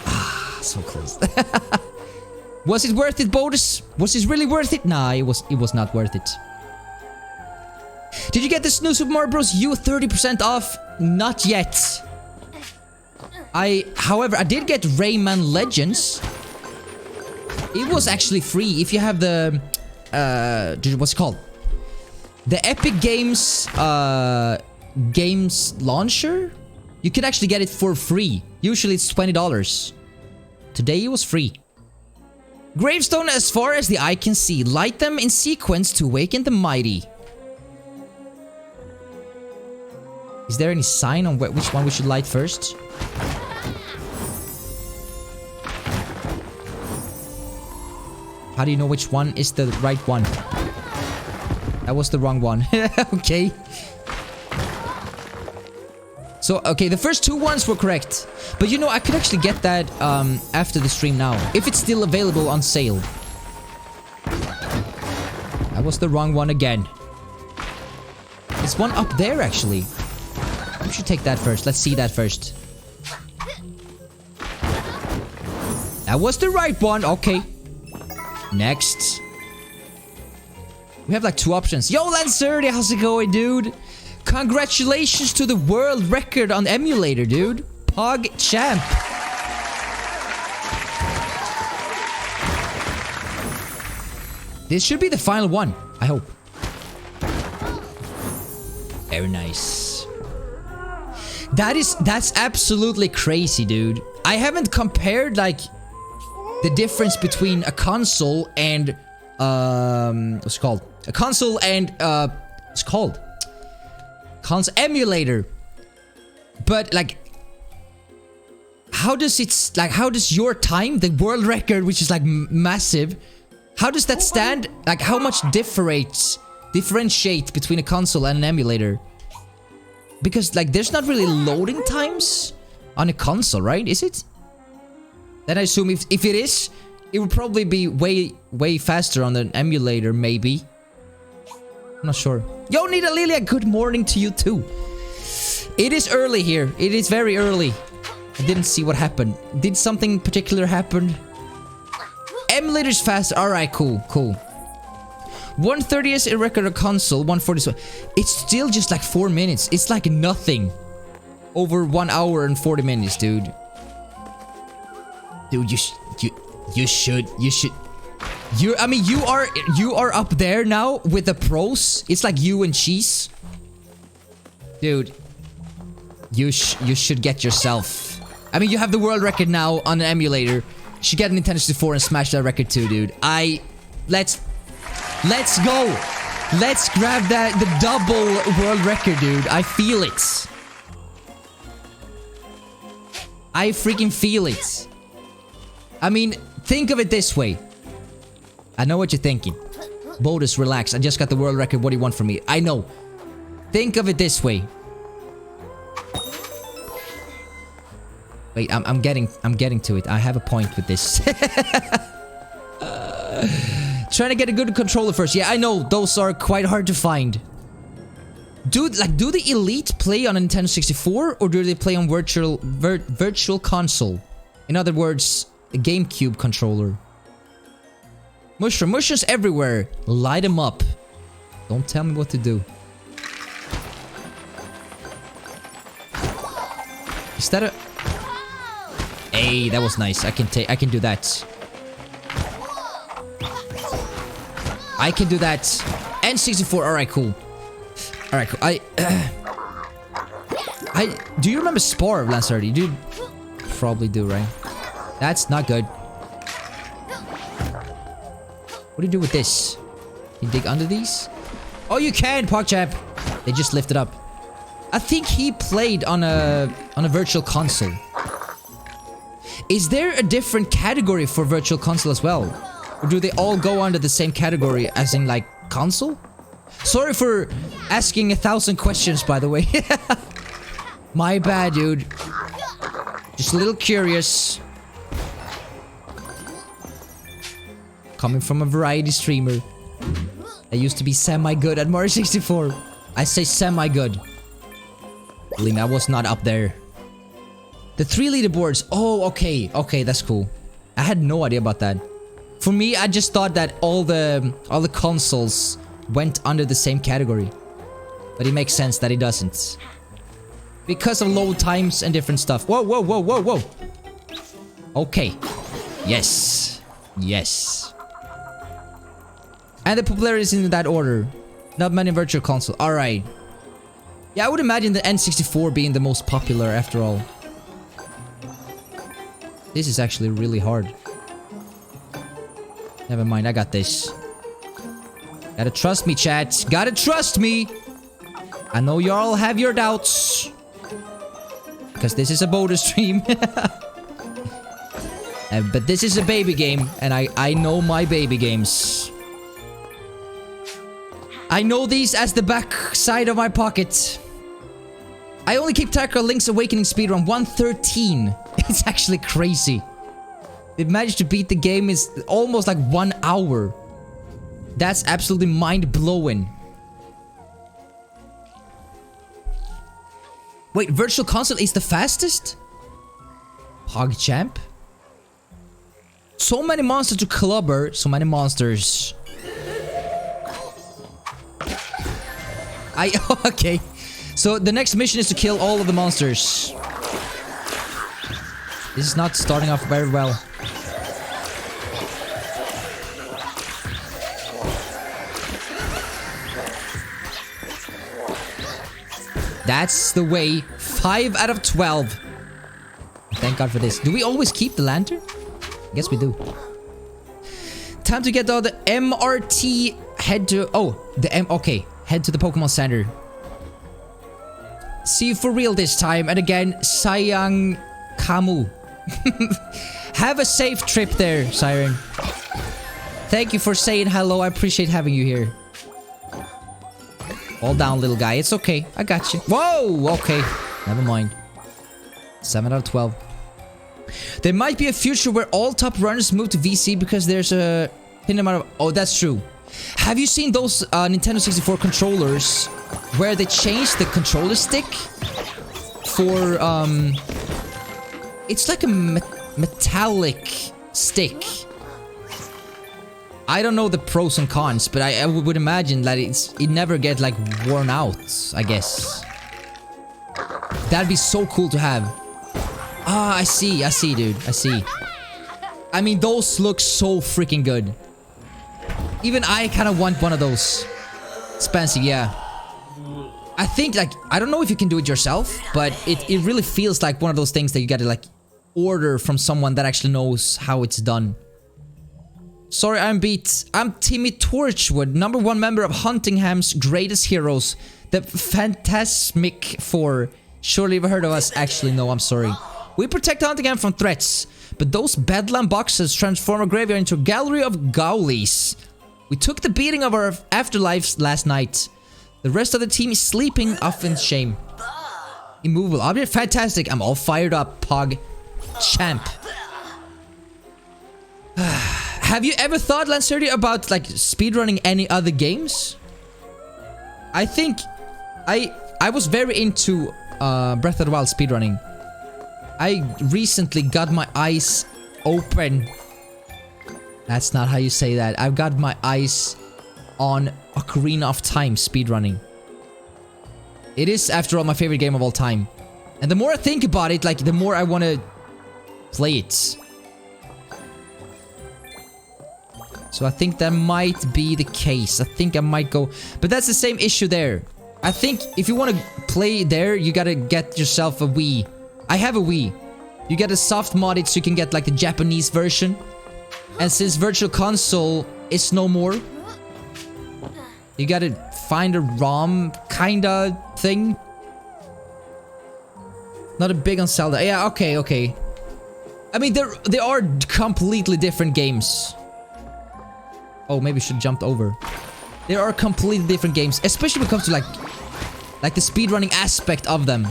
Ah, so close. Was it worth it, Bodus? Was this really worth it? Nah, it was not worth it. Did you get the New Super Mario Bros. U 30% off? Not yet. However, I did get Rayman Legends. It was actually free if you have the what's it called? The Epic Games games launcher, you can actually get it for free. Usually it's $20. Today it was free. Gravestone as far as the eye can see. Light them in sequence to awaken the mighty. Is there any sign on which one we should light first? How do you know which one is the right one? That was the wrong one. Okay. So, okay, the first 2 ones were correct. But you know, I could actually get that after the stream now. If it's still available on sale. That was the wrong one again. There's one up there, actually. We should take that first. Let's see that first. That was the right one. Okay. Next. We have like 2 options. Yo, Lancerdi, how's it going, dude? Congratulations to the world record on emulator, dude. Pog champ. This should be the final one, I hope. Very nice. That's absolutely crazy, dude. I haven't compared like the difference between a console and what's it called? A console and what's it called? Console emulator. But like, how does your time, the world record, which is like massive, how does that stand? Like, how much differentiate between a console and an emulator? Because like, there's not really loading times on a console, right? Is it? Then I assume if it is, it would probably be way faster on an emulator, maybe. I'm not sure. Yo, Nita Lilia, good morning to you too. It is early here. It is very early. I didn't see what happened. Did something particular happen? Emulator's faster. Alright, cool. 130 is a record of console. 140. It's still just like 4 minutes. It's like nothing. Over 1 hour and 40 minutes, dude. Dude, you should. I mean, you are up there now with the pros. It's like you and Cheese. Dude, you should get yourself. I mean, you have the world record now on an emulator. You should get a Nintendo 64 and smash that record too, dude. Let's go. Let's grab the double world record, dude. I feel it. I freaking feel it. I mean, think of it this way. I know what you're thinking. Bodus, relax. I just got the world record. What do you want from me? I know. Think of it this way. Wait, I'm getting to it. I have a point with this. Trying to get a good controller first. Yeah, I know. Those are quite hard to find. Do the Elite play on a Nintendo 64 or do they play on virtual console? In other words, a GameCube controller. Mushrooms everywhere. Light them up. Don't tell me what to do. Is that a... Hey, that was nice. I can do that. I can do that. N64. Alright, cool. Alright, cool. Do you remember Spore, Lancerdi? You probably do, right? That's not good. What do you do with this? You dig under these? Oh, you can, PogChamp. They just lift it up. I think he played on a virtual console. Is there a different category for virtual console as well? Or do they all go under the same category as in like console? Sorry for asking 1,000 questions, by the way. My bad, dude. Just a little curious. Coming from a variety streamer. I used to be semi-good at Mario 64. I say semi-good. Believe me, I was not up there. The 3 leaderboards. Oh, okay. Okay, that's cool. I had no idea about that. For me, I just thought that all the consoles went under the same category. But it makes sense that it doesn't. Because of load times and different stuff. Whoa, whoa, whoa, whoa, whoa. Okay. Yes. Yes. And the popularity is in that order. Not many virtual console. Alright. Yeah, I would imagine the N64 being the most popular after all. This is actually really hard. Never mind, I got this. Gotta trust me, chat. Gotta trust me! I know y'all have your doubts. Because this is a Bodus stream. But this is a baby game. And I know my baby games. I know these as the back side of my pocket. I only keep track of Link's Awakening speedrun 113. It's actually crazy. They've managed to beat the game in almost like 1 hour. That's absolutely mind-blowing. Wait, Virtual Console is the fastest? PogChamp? So many monsters to clubber. So many monsters. Okay. So the next mission is to kill all of the monsters. This is not starting off very well. That's the way. 5 out of 12. Thank God for this. Do we always keep the lantern? I guess we do. Time to get all the MRT. Head to... Oh, the M... Okay. Head to the Pokemon Center. See you for real this time. And again, Sayang Kamu. Have a safe trip there, Siren. Thank you for saying hello. I appreciate having you here. Fall down, little guy. It's okay. I got you. Whoa! Okay. Never mind. 7 out of 12. There might be a future where all top runners move to VC because there's a hidden amount of... Oh, that's true. Have you seen those Nintendo 64 controllers where they changed the controller stick for... It's like a metallic stick. I don't know the pros and cons, but I would imagine that it never get like worn out, I guess. That'd be so cool to have. Ah, I see, dude. I see. I mean, those look so freaking good. Even I kind of want one of those. Expensive, yeah. I think, like, I don't know if you can do it yourself, but it really feels like one of those things that you gotta, like, order from someone that actually knows how it's done. Sorry, I'm beat. I'm Timmy Torchwood, #1 member of Huntingham's Greatest Heroes, the Fantasmic Four. Surely you've heard of us. Actually, no, I'm sorry. We protect Huntingham from threats, but those bedlam boxes transform our graveyard into a gallery of gaulies. We took the beating of our afterlives last night. The rest of the team is sleeping off in shame. Immovable object, fantastic. I'm all fired up, Pog. Champ. Have you ever thought, Lancerdi, about like speedrunning any other games? I think I was very into Breath of the Wild speedrunning. I recently got my eyes open. That's not how you say that. I've got my eyes on Ocarina of Time speedrunning. It is, after all, my favorite game of all time. And the more I think about it, like, the more I want to play it. So I think that might be the case. I think I might go... But that's the same issue there. I think if you want to play there, you gotta get yourself a Wii. I have a Wii. You get a soft modded so you can get like the Japanese version. And since Virtual Console is no more, you gotta find a ROM kinda thing. Not a big on Zelda. Yeah, okay. I mean, they are completely different games. Oh, maybe I should have jumped over. There are completely different games, especially when it comes to like the speedrunning aspect of them.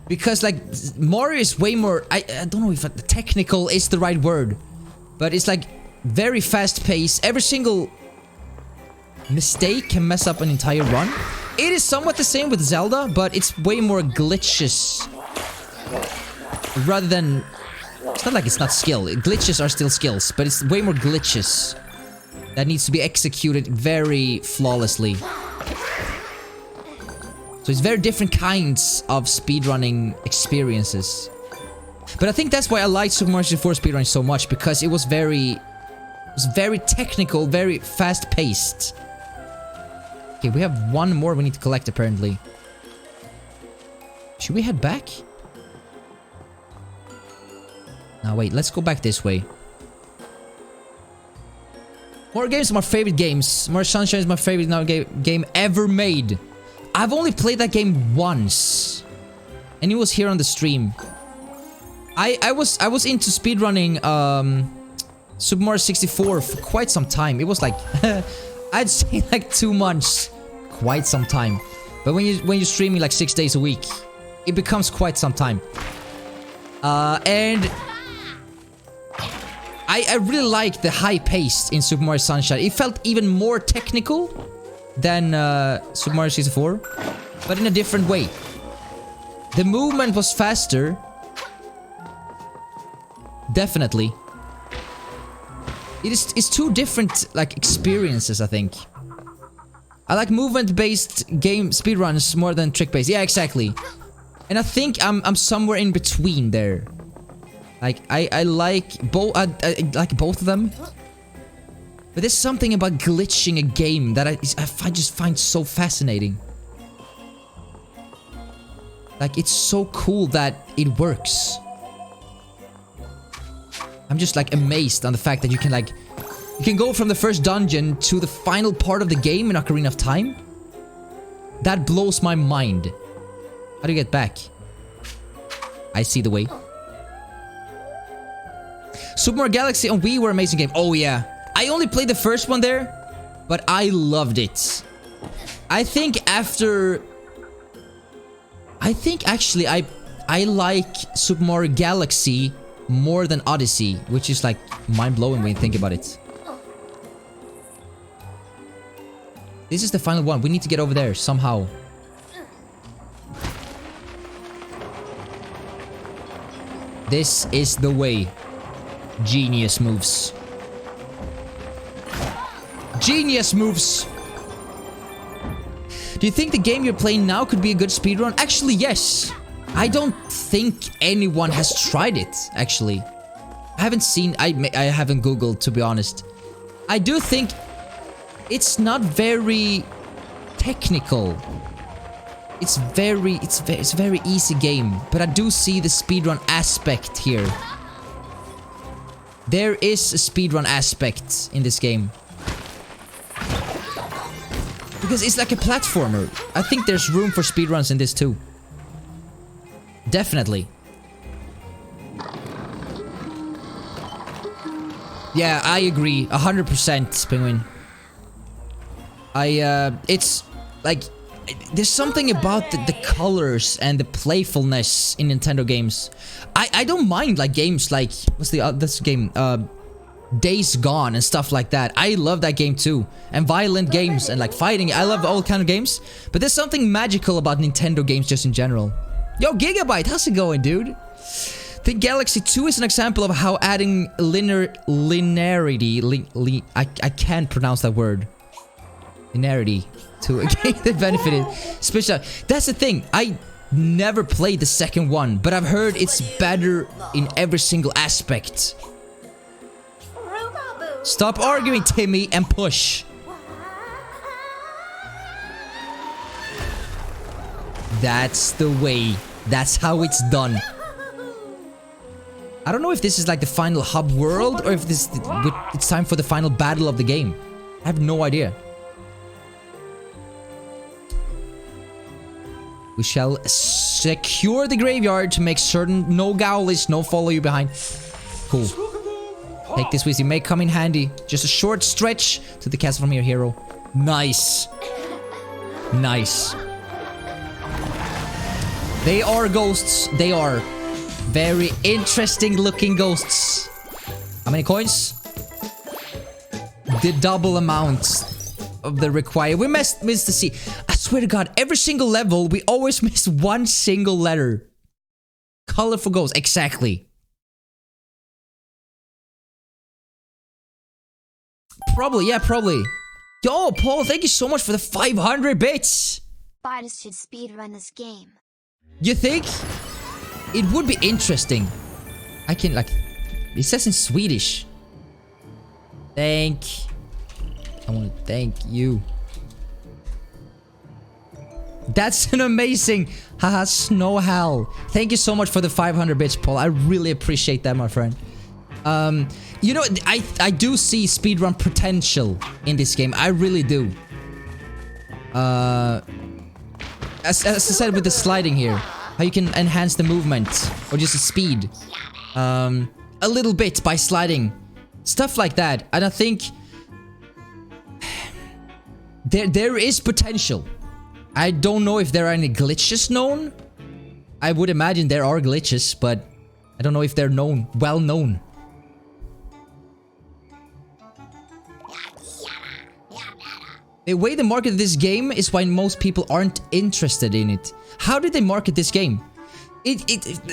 Because like Mario is way more, I don't know if technical is the right word, but it's like very fast paced. Every single mistake can mess up an entire run. It is somewhat the same with Zelda, but it's way more glitches rather than... It's not like it's not skill. Glitches are still skills, but it's way more glitches that needs to be executed very flawlessly. So it's very different kinds of speedrunning experiences. But I think that's why I liked Super Mario 64 speedrunning so much, because it was very technical, very fast-paced. Okay, we have one more we need to collect apparently. Should we head back? Now wait, let's go back this way. More games are my favorite games. More Sunshine is my favorite game ever made. I've only played that game once. And it was here on the stream. I was into speedrunning Super Mario 64 for quite some time. It was like I'd say like 2 months. Quite some time. But when you're streaming like 6 days a week, it becomes quite some time. And I really like the high pace in Super Mario Sunshine. It felt even more technical than Super Mario 64, but in a different way. The movement was faster. Definitely. It's two different like experiences, I think. I like movement-based game speedruns more than trick-based. Yeah, exactly. And I think I'm somewhere in between there. Like I like both. I like both of them. But there's something about glitching a game that I just find so fascinating. Like it's so cool that it works. I'm just like amazed on the fact that you can go from the first dungeon to the final part of the game in Ocarina of Time. That blows my mind. How do you get back? I see the way. Super Mario Galaxy on Wii were an amazing game. Oh yeah. I only played the first one there, but I loved it. I think actually I like Super Mario Galaxy more than Odyssey, which is like mind-blowing when you think about it. This is the final one. We need to get over there somehow. This is the way. Genius moves. Genius moves! Do you think the game you're playing now could be a good speedrun? Actually, yes. I don't think anyone has tried it, actually. I haven't seen... I haven't googled, to be honest. I do think it's not very technical. It's a very easy game, but I do see the speedrun aspect here. There is a speedrun aspect in this game. Because it's like a platformer. I think there's room for speedruns in this too. Definitely. Yeah, I agree. 100%, Penguin. It's like... There's something about the colors and the playfulness in Nintendo games. I don't mind like games like... What's this game? Days Gone and stuff like that. I love that game too. And violent games and like fighting. I love all kind of games. But there's something magical about Nintendo games just in general. Yo, Gigabyte, how's it going, dude? I think Galaxy 2 is an example of how adding linearity... I can't pronounce that word. Linearity to a game that benefited. Special. That's the thing. I never played the second one, but I've heard it's better in every single aspect. Stop arguing, Timmy, and push. That's the way. That's how it's done. I don't know if this is like the final hub world or if it's time for the final battle of the game. I have no idea. We shall secure the graveyard to make certain no Gowlies, no follow you behind. Cool. Take this with you. May come in handy. Just a short stretch to the castle from here, hero. Nice. Nice. They are ghosts. They are very interesting looking ghosts. How many coins? The double amount of the required. We missed the C. I swear to God, every single level, we always miss one single letter. Colorful ghost. Exactly. Probably, yeah, probably. Yo, Paul, thank you so much for the 500 bits. Bodus should speedrun this game. You think? It would be interesting. I can, like... It says in Swedish. I want to thank you. That's an amazing... Haha, Snow Hell. Thank you so much for the 500 bits, Paul. I really appreciate that, my friend. You know, I do see speedrun potential in this game. I really do. As I said with the sliding here, how you can enhance the movement or just the speed a little bit by sliding, stuff like that. And I think there is potential. I don't know if there are any glitches known. I would imagine there are glitches, but I don't know if they're well known. The way they market this game is why most people aren't interested in it. How did they market this game? The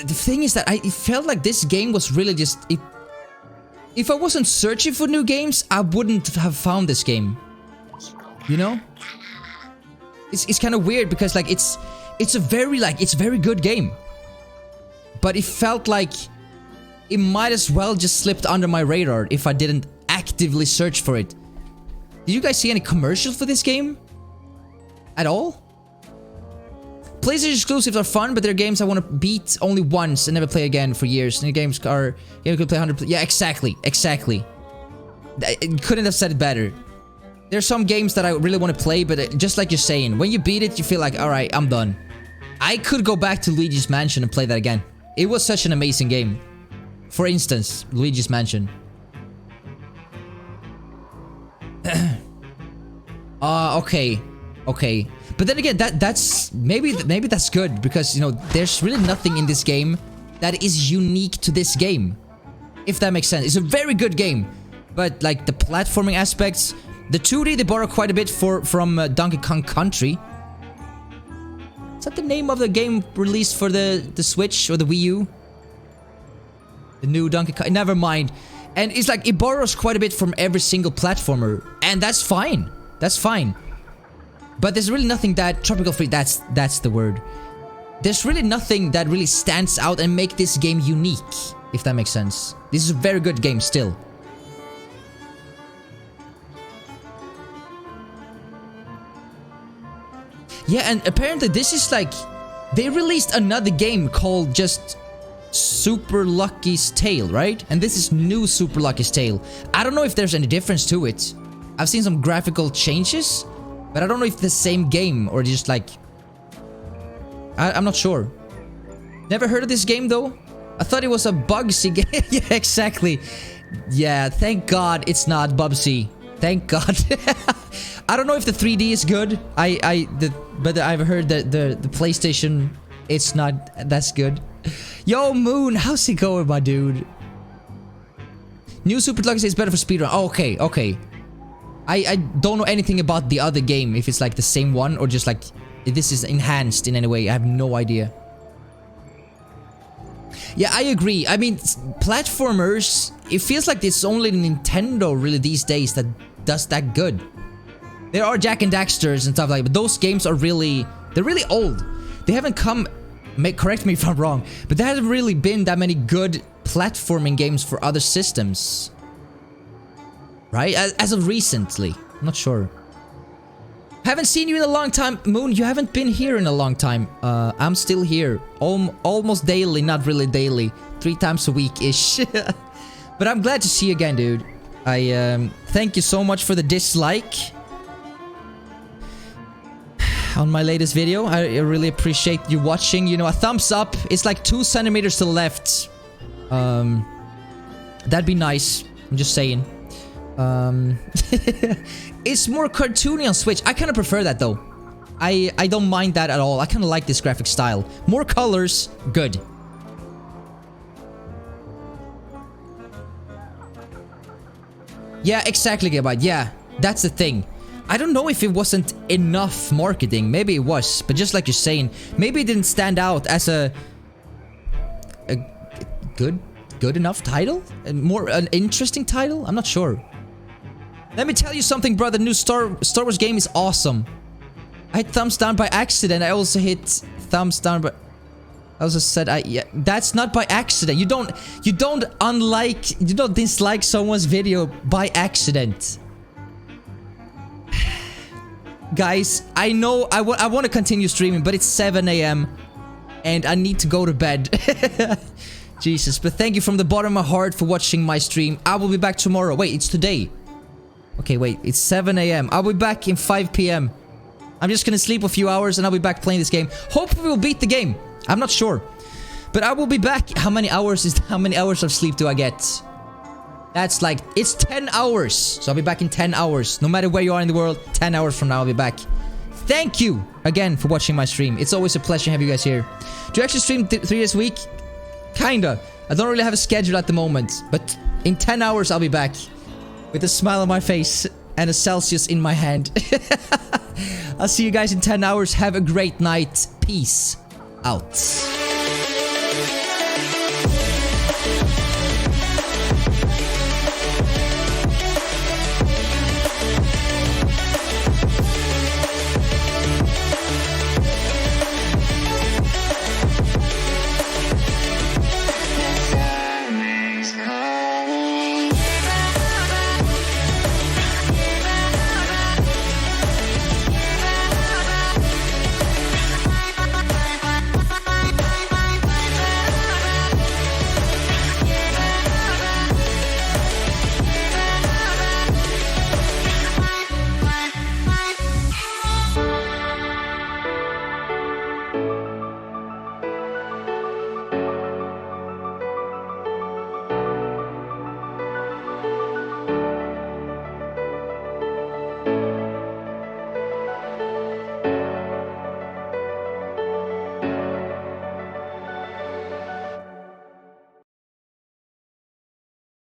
thing is that it felt like this game was really just... If I wasn't searching for new games, I wouldn't have found this game. You know? It's kind of weird because like it's a very good game. But it felt like it might as well just slipped under my radar if I didn't actively search for it. Did you guys see any commercials for this game? At all? PlayStation exclusives are fun, but they're games I want to beat only once and never play again for years. And the games you could play 100. Yeah, exactly. I couldn't have said it better. There's some games that I really want to play, but just like you're saying, when you beat it, you feel like, alright, I'm done. I could go back to Luigi's Mansion and play that again. It was such an amazing game. For instance, Luigi's Mansion. Okay. But then again, that's maybe that's good because, you know, there's really nothing in this game that is unique to this game. If that makes sense. It's a very good game, but like the platforming aspects, the 2D they borrow quite a bit from Donkey Kong Country. Is that the name of the game released for the Switch or the Wii U? The new Donkey Kong. Never mind. And it's like it borrows quite a bit from every single platformer, and that's fine. That's fine. But there's really nothing that Tropical Freeze, that's the word. There's really nothing that really stands out and make this game unique, if that makes sense. This is a very good game still. Yeah, and apparently this is like they released another game called just Super Lucky's Tale, right? And this is new Super Lucky's Tale. I don't know if there's any difference to it. I've seen some graphical changes, but I don't know if it's the same game or just like... I'm not sure. Never heard of this game though? I thought it was a Bugsy game. Yeah, exactly. Yeah, thank God it's not Bubsy. Thank God. I don't know if the 3D is good. But I've heard that the PlayStation, it's not that's good. Yo, Moon, how's it going, my dude? New Super Lucky is better for speedrun. Oh, okay. I don't know anything about the other game, if it's like the same one or just like this is enhanced in any way. I have no idea. Yeah, I agree. I mean, platformers, it feels like it's only Nintendo really these days that does that good. There are Jak and Daxters and stuff like that, but those games are really, they're really old. They haven't come, correct me if I'm wrong, but there hasn't really been that many good platforming games for other systems. Right? As of recently. I'm not sure. Haven't seen you in a long time. Moon, you haven't been here in a long time. I'm still here. Almost daily, not really daily. 3 times a week-ish. But I'm glad to see you again, dude. I thank you so much for the dislike on my latest video. I really appreciate you watching. You know, a thumbs up. It's like 2 centimeters to the left. That'd be nice. I'm just saying. It's more cartoony on Switch. I kind of prefer that though. I don't mind that at all. I kind of like this graphic style. More colors, good. Yeah, exactly, Gabbard. Yeah, that's the thing. I don't know if it wasn't enough marketing. Maybe it was, but just like you're saying, maybe it didn't stand out as a good enough title? An interesting title? I'm not sure. Let me tell you something, bro. The new Star Wars game is awesome. I hit thumbs down by accident. I also hit thumbs down, but I also said yeah, that's not by accident. You don't dislike someone's video by accident. Guys, I know I want to continue streaming, but it's 7 a.m. and I need to go to bed. Jesus, but thank you from the bottom of my heart for watching my stream. I will be back tomorrow. Wait, it's today. Okay, wait, it's 7 a.m. I'll be back in 5 p.m. I'm just gonna sleep a few hours and I'll be back playing this game. Hopefully we'll beat the game. I'm not sure. But I will be back. How many hours of sleep do I get? That's like, it's 10 hours. So I'll be back in 10 hours. No matter where you are in the world, 10 hours from now I'll be back. Thank you again for watching my stream. It's always a pleasure to have you guys here. Do you actually stream 3 days a week? Kinda. I don't really have a schedule at the moment. But in 10 hours I'll be back. With a smile on my face and a Celsius in my hand. I'll see you guys in 10 hours. Have a great night. Peace out.